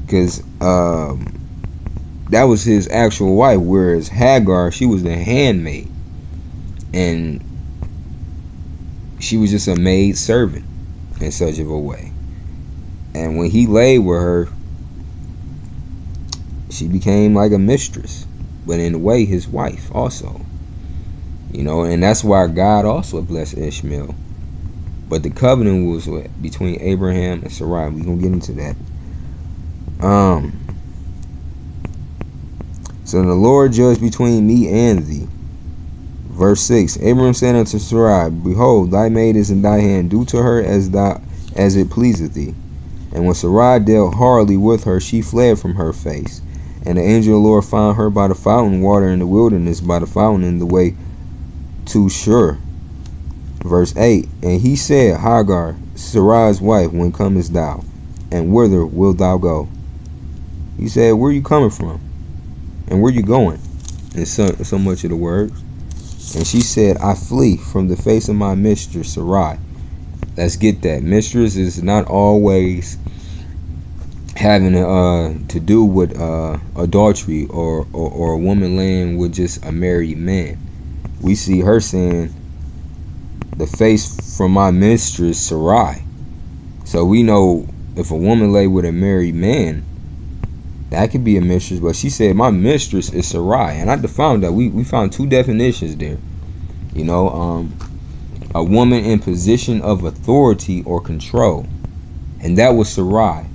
Because that was his actual wife. Whereas Hagar, she was the handmaid. And she was just a maid servant in such of a way. And when he laid with her, she became like a mistress. But in a way, his wife also. You know, and that's why God also blessed Ishmael. But the covenant was between Abraham and Sarai. We're going to get into that. So the Lord judged between me and thee. Verse 6. Abraham said unto Sarai, behold, thy maid is in thy hand. Do to her as it pleaseth thee. And when Sarai dealt hardly with her, she fled from her face. And the angel of the Lord found her by the fountain water in the wilderness, by the fountain in the way to Shur. Verse 8. And he said, Hagar, Sarai's wife, when comest thou? And whither wilt thou go? He said, where are you coming from? And where you going? In so much of the words. And she said, I flee from the face of my mistress Sarai. Let's get that. Mistress is not always having to do with adultery or a woman laying with just a married man. We see her saying, the face from my mistress Sarai. So we know if a woman lay with a married man, that could be a mistress. But she said, my mistress is Sarai. And I found that we found two definitions there. You know, a woman in position of authority or control. And that was Sarai.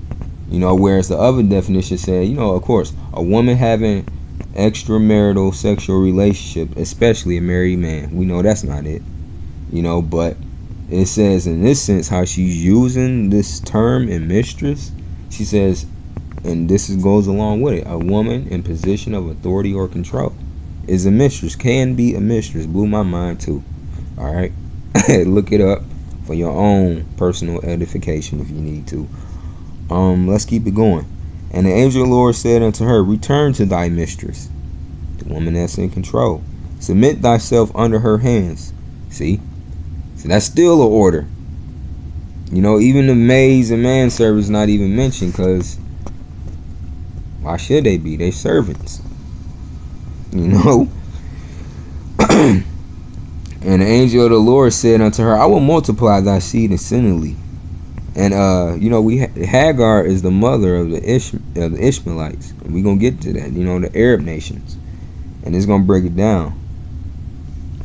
You know, whereas the other definition said, you know, of course, a woman having extramarital sexual relationship, especially a married man. We know that's not it. You know, but it says in this sense how she's using this term in mistress. She says, and this goes along with it, a woman in position of authority or control is a mistress, can be a mistress. Blew my mind too. All right. Look it up for your own personal edification if you need to. Let's keep it going. And the angel of the Lord said unto her, return to thy mistress, the woman that's in control. Submit thyself under her hands. See? So that's still an order. You know, even the maids and manservants not even mentioned, because why should they be? They servants. You know? And the angel of the Lord said unto her, I will multiply thy seed exceedingly. And you know, Hagar is the mother of the Ishmaelites. We're gonna get to that, you know, the Arab nations. And it's gonna break it down.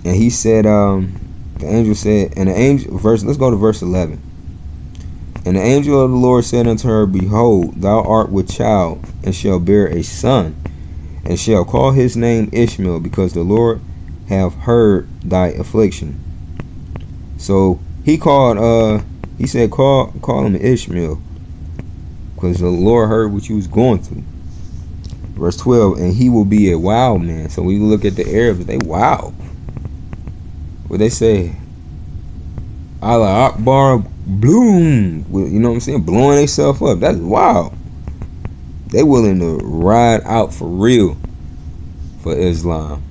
And he said, the angel said, and the angel let's go to verse 11. And the angel of the Lord said unto her, behold, thou art with child, and shall bear a son, and shall call his name Ishmael, because the Lord have heard thy affliction. So he called he said call him Ishmael, because the Lord heard what you was going through. Verse 12, and he will be a wild man. So we look at the Arabs, they wild. What they say, Allah Akbar, bloom. You know what I'm saying? Blowing themselves up. That's wild. They willing to ride out for real for Islam.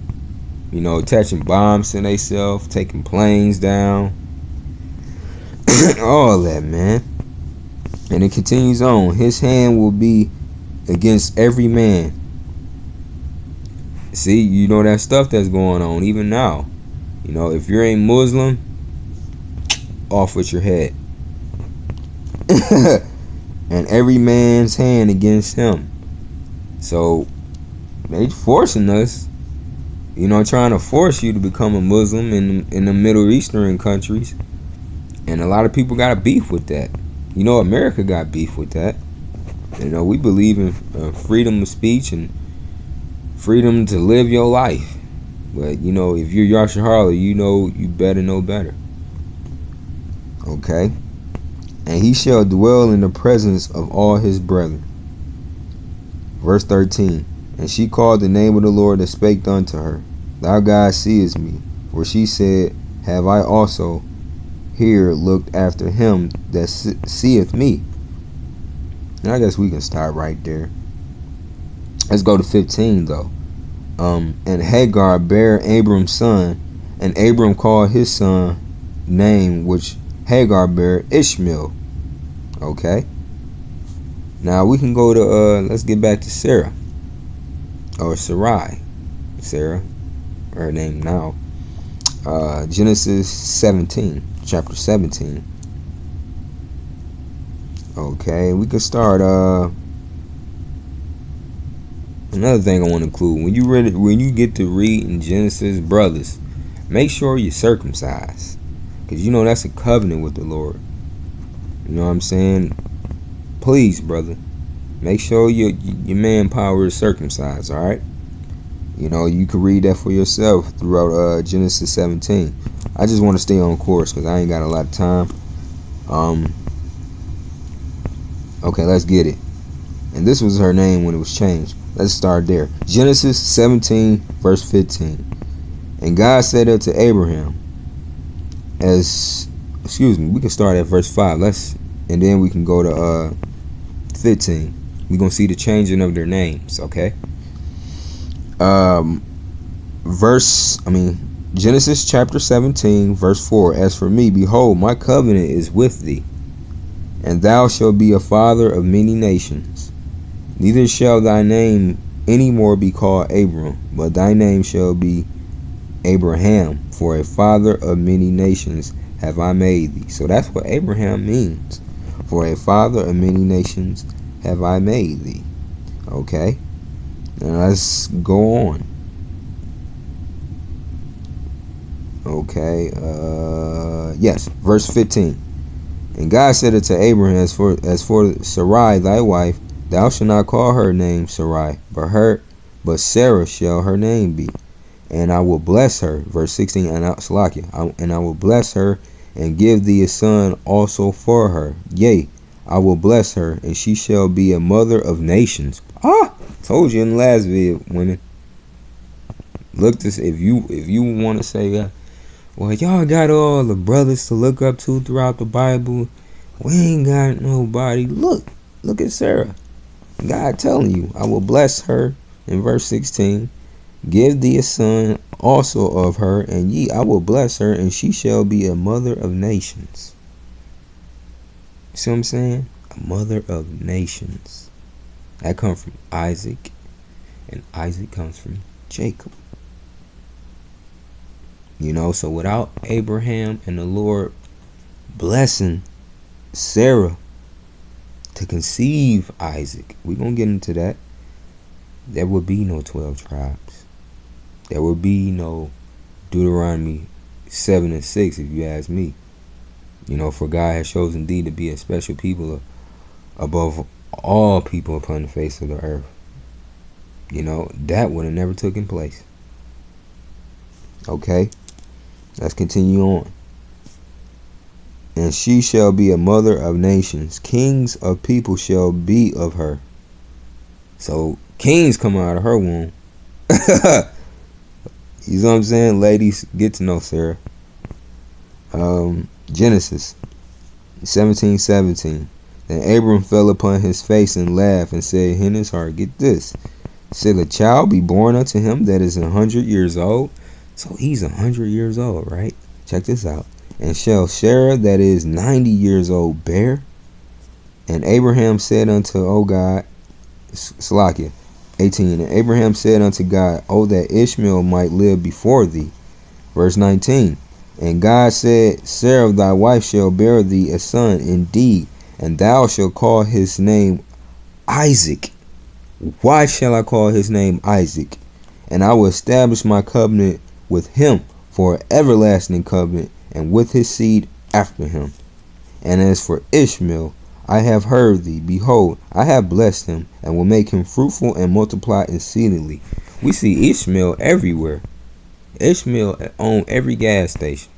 You know, attaching bombs to themselves, taking planes down. All that, man. And it continues on. His hand will be against every man. See, you know that stuff that's going on even now. You know, if you're a Muslim, off with your head. And every man's hand against him. So they forcing us, you know, trying to force you to become a Muslim in the Middle Eastern countries. And a lot of people got a beef with that. You know, America got beef with that. You know, we believe in freedom of speech and freedom to live your life. But, you know, if you're Yasser Harley, you know you better know better. Okay? And he shall dwell in the presence of all his brethren. Verse 13. And she called the name of the Lord that spake unto her, Thou God seest me. For she said, Have I also here looked after him that seeth me? And I guess we can start right there. Let's go to 15 though. And Hagar bare Abram's son, and Abram called his son name which Hagar bare Ishmael. Okay. Now we can go to let's get back to Sarah. Or Sarai. Sarah. Her name now. Genesis 17. Chapter 17. Okay, we could start another thing I want to include. When you get to read in Genesis, brothers, make sure you're circumcised. Because you know that's a covenant with the Lord. You know what I'm saying? Please, brother, make sure your manpower is circumcised, alright? You know, you can read that for yourself throughout Genesis 17. I just want to stay on course because I ain't got a lot of time. Okay, let's get it. And this was her name when it was changed. Let's start there. Genesis 17, verse 15. And God said unto Abraham, we can start at verse 5. And then we can go to 15. We're going to see the changing of their names, okay? Genesis chapter 17, verse 4. As for me, behold, my covenant is with thee, and thou shalt be a father of many nations. Neither shall thy name any more be called Abram, but thy name shall be Abraham, for a father of many nations have I made thee. So that's what Abraham means. For a father of many nations have I made thee. Okay? Now let's go on. Okay, yes, verse 15. And God said unto Abraham, as for Sarai thy wife, thou shalt not call her name Sarai, but Sarah shall her name be. And I will bless her, verse 16, and I will bless her, and give thee a son also for her. Yea, I will bless her, and she shall be a mother of nations. Told you in the last video, women. Look this, if you want to say, well, y'all got all the brothers to look up to throughout the Bible. We ain't got nobody. Look at Sarah. God telling you, I will bless her in verse 16. Give thee a son also of her, and I will bless her, and she shall be a mother of nations. See what I'm saying? A mother of nations. That comes from Isaac, and Isaac comes from Jacob. You know, so without Abraham and the Lord blessing Sarah to conceive Isaac, we're going to get into that, there would be no 12 tribes. There would be no Deuteronomy 7 and 6, if you ask me. You know, for God has chosen thee to be a special people above all people upon the face of the earth. You know, that would have never taken place. Okay? Let's continue on. And she shall be a mother of nations. Kings of people shall be of her. So, kings come out of her womb. You know what I'm saying? Ladies, get to know Sarah. Genesis 17:17. Then Abram fell upon his face and laughed and said in his heart, get this, shall a child be born unto him that is 100 years old? So he's 100 years old, right? Check this out. And shall Sarah that is 90 years old bear? And Abraham said unto, O God, Salakia, 18. And Abraham said unto God, O that Ishmael might live before thee. Verse 19. And God said, Sarah thy wife shall bear thee a son indeed, and thou shalt call his name Isaac. Why shall I call his name Isaac? And I will establish my covenant with him for an everlasting covenant, and with his seed after him. And as for Ishmael, I have heard thee. Behold, I have blessed him, and will make him fruitful and multiply exceedingly. We see Ishmael everywhere. Ishmael on every gas station.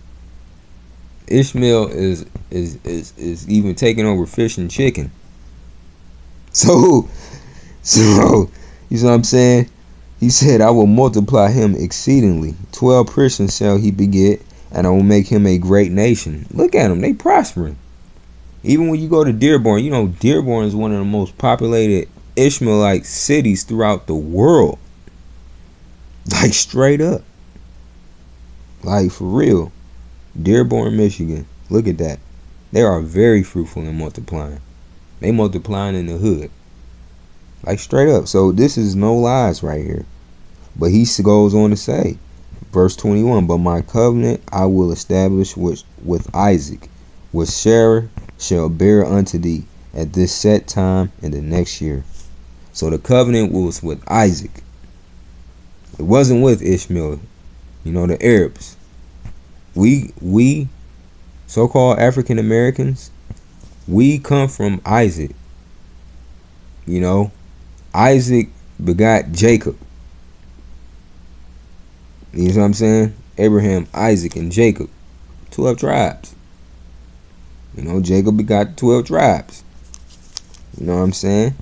Ishmael is even taking over fish and chicken. So you know what I'm saying? He said, I will multiply him exceedingly. 12 persons shall he beget, and I will make him a great nation. Look at them, they prospering. Even when you go to Dearborn, you know Dearborn is one of the most populated Ishmaelite cities throughout the world. Like straight up. Like for real. Dearborn, Michigan. Look at that. They are very fruitful and multiplying. They multiplying in the hood. Like straight up. So this is no lies right here. But he goes on to say, verse 21, but my covenant I will establish with Isaac, which Sarah shall bear unto thee at this set time in the next year. So the covenant was with Isaac. It wasn't with Ishmael. You know, the Arabs. We so-called African Americans, we come from Isaac. You know, Isaac begot Jacob. You know what I'm saying? Abraham, Isaac, and Jacob. 12 tribes. You know, Jacob begot 12 tribes. You know what I'm saying?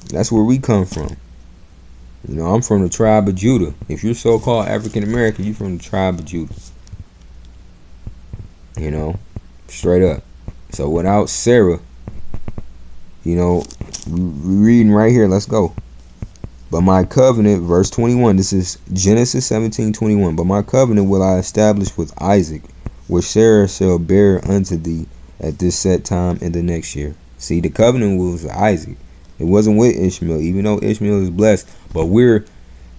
That's where we come from. You know, I'm from the tribe of Judah. If you're so-called African American, you're from the tribe of Judah. You know, straight up. So without Sarah, you know, we're reading right here. Let's go. But my covenant, verse 21, this is Genesis 17:21. But my covenant will I establish with Isaac, which Sarah shall bear unto thee at this set time in the next year. See, the covenant was with Isaac. It wasn't with Ishmael, even though Ishmael is blessed. But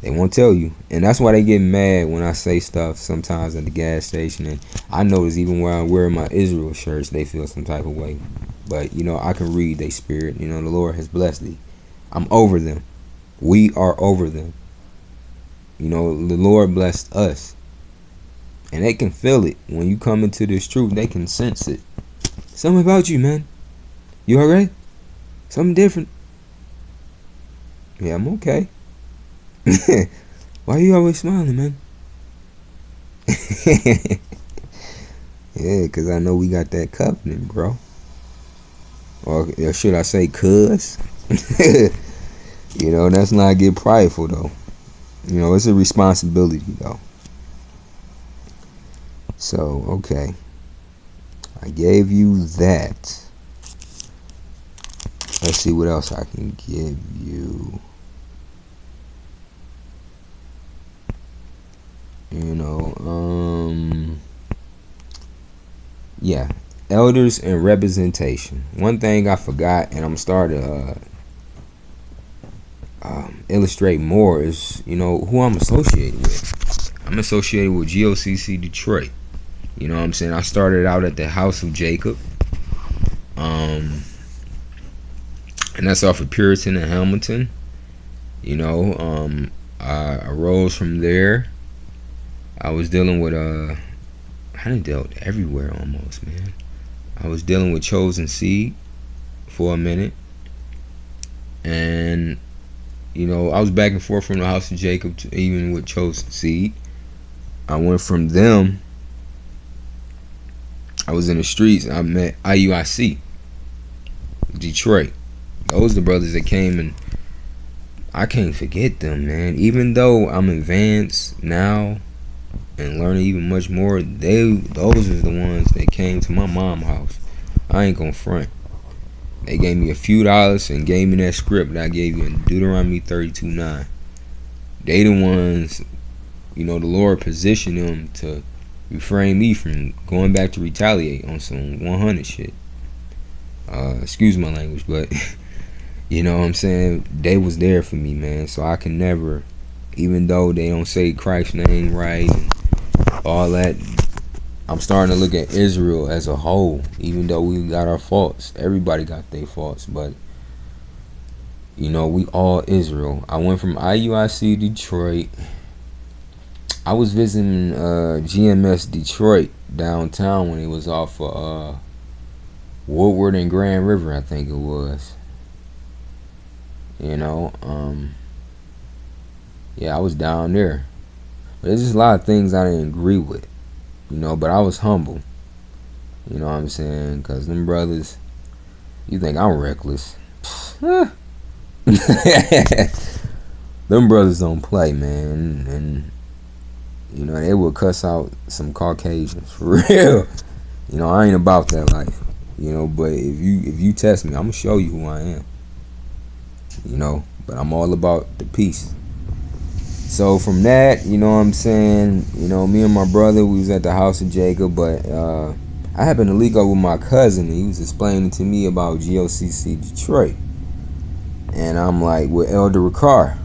they won't tell you. And that's why they get mad when I say stuff sometimes at the gas station. And I notice even when I'm wearing my Israel shirts, they feel some type of way. But, you know, I can read their spirit. You know, the Lord has blessed thee. I'm over them. We are over them. You know, the Lord blessed us. And they can feel it. When you come into this truth, they can sense it. Something about you, man. You alright? Something different. Yeah, I'm okay. Why are you always smiling, man? Yeah, because I know we got that covenant, bro. Or should I say cuz? You know, let's not get prideful, though. You know, it's a responsibility, though. So, okay. I gave you that. Let's see what else I can give you. You know, yeah, elders and representation. One thing I forgot, and I'm starting to illustrate more, is, you know, who I'm associated with. I'm associated with GOCC Detroit. You know what I'm saying? I started out at the House of Jacob. And that's off of Puritan and Hamilton. You know, I arose from there. I was dealing with I done dealt everywhere almost, man. I was dealing with Chosen Seed for a minute. And, you know, I was back and forth from the House of Jacob to even with Chosen Seed. I went from them. I was in the streets. I met IUIC Detroit. Those are the brothers that came, and I can't forget them, man. Even though I'm advanced now and learning even much more. Those are the ones that came to my mom's house. I ain't gonna front. They gave me a few dollars and gave me that script that I gave you in Deuteronomy 32:9. They the ones, the Lord positioned them to refrain me from going back to retaliate on some 100 shit. Excuse my language, but you know what I'm saying? They was there for me, man. So I can never, even though they don't say Christ's name right and all that, I'm starting to look at Israel as a whole. Even though we got our faults, everybody got their faults, but we all Israel. I went from IUIC Detroit. I was visiting GMS Detroit downtown when it was off of Woodward and Grand River, I think it was. Yeah, I was down there. But there's just a lot of things I didn't agree with, but I was humble. You know what I'm saying? Because them brothers, you think I'm reckless. Them brothers don't play, man. And they will cuss out some Caucasians for real. I ain't about that life. But if you test me, I'm gonna show you who I am. But I'm all about the peace. So from that, what I'm saying, me and my brother, we was at the house of Jacob, but I happened to link up with my cousin, and he was explaining to me about GOCC Detroit. And I'm like, with Elder Ricard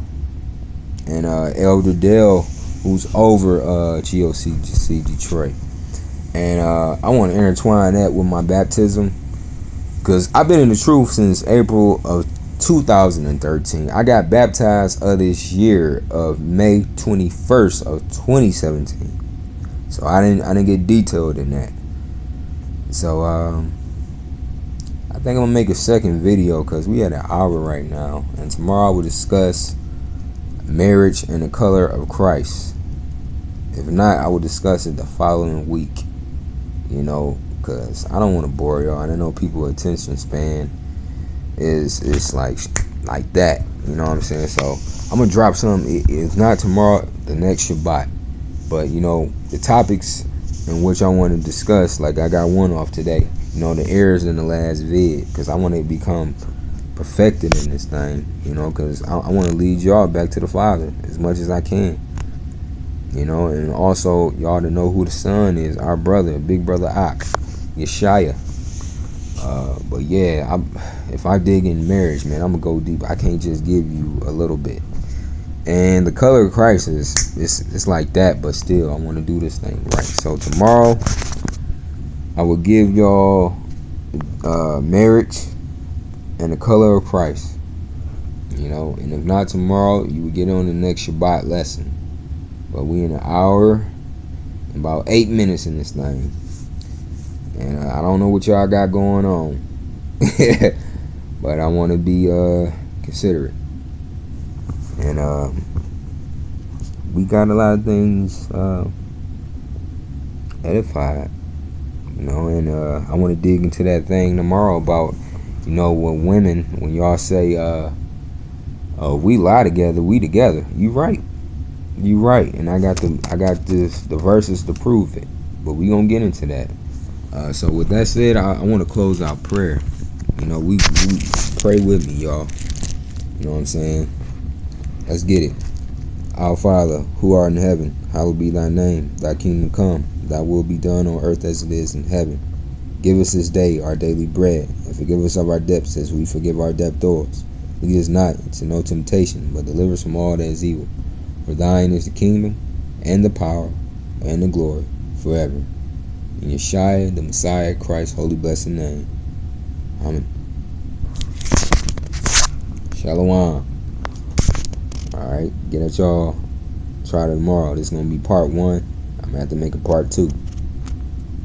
and Elder Dale, who's over GOCC Detroit. And I want to intertwine that with my baptism, because I've been in the truth since April of 2013. I got baptized this year of May 21st of 2017. So I didn't get detailed in that. So I think I'm gonna make a second video, because we at an hour right now, and tomorrow I will discuss marriage and the color of Christ. If not, I will discuss it the following week. Because I don't want to bore y'all, and I know people's attention span is like that. You know what I'm saying? So I'm gonna drop some. If not tomorrow, the next Shabbat. But the topics in which I want to discuss, like I got one off today. The errors in the last vid, because I want to become perfected in this thing. Because I want to lead y'all back to the Father as much as I can. And also y'all to know who the son is, our brother, big brother Ak, Yeshaya. But yeah, if I dig in marriage, man, I'm gonna go deep. I can't just give you a little bit. And the color of Christ it's like that, but still, I want to do this thing right. So tomorrow, I will give y'all marriage and the color of Christ. And if not tomorrow, you will get on the next Shabbat lesson. But we in an hour and about 8 minutes in this thing. And I don't know what y'all got going on. But I want to be considerate. And we got a lot of things edified. And I want to dig into that thing tomorrow about, when women, when y'all say, we lie together, we together. You right. You right. And I got the verses to prove it. But we gonna get into that. So with that said, I want to close out prayer. We pray with me, y'all. You know what I'm saying? Let's get it. Our Father, who art in heaven, hallowed be thy name. Thy kingdom come. Thy will be done on earth as it is in heaven. Give us this day our daily bread, and forgive us of our debts as we forgive our debtors. Lead us not into no temptation, but deliver us from all that is evil. For thine is the kingdom, and the power, and the glory, forever. In Yeshua, the Messiah, Christ's holy blessed name. Amen. Shalom. Alright, get at y'all. Try it tomorrow. This is going to be part 1. I'm going to have to make a part 2.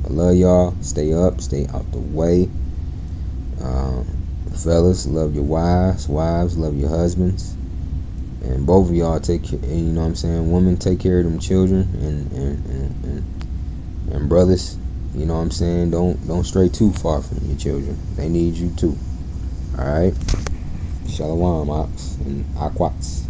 I love y'all. Stay up. Stay out the way. Fellas, love your wives. Wives, love your husbands. And both of y'all take care, you know what I'm saying? Women, take care of them children. And brothers, you know what I'm saying? Don't stray too far from your children. They need you too. Alright? Shalom, Ox and Aquats.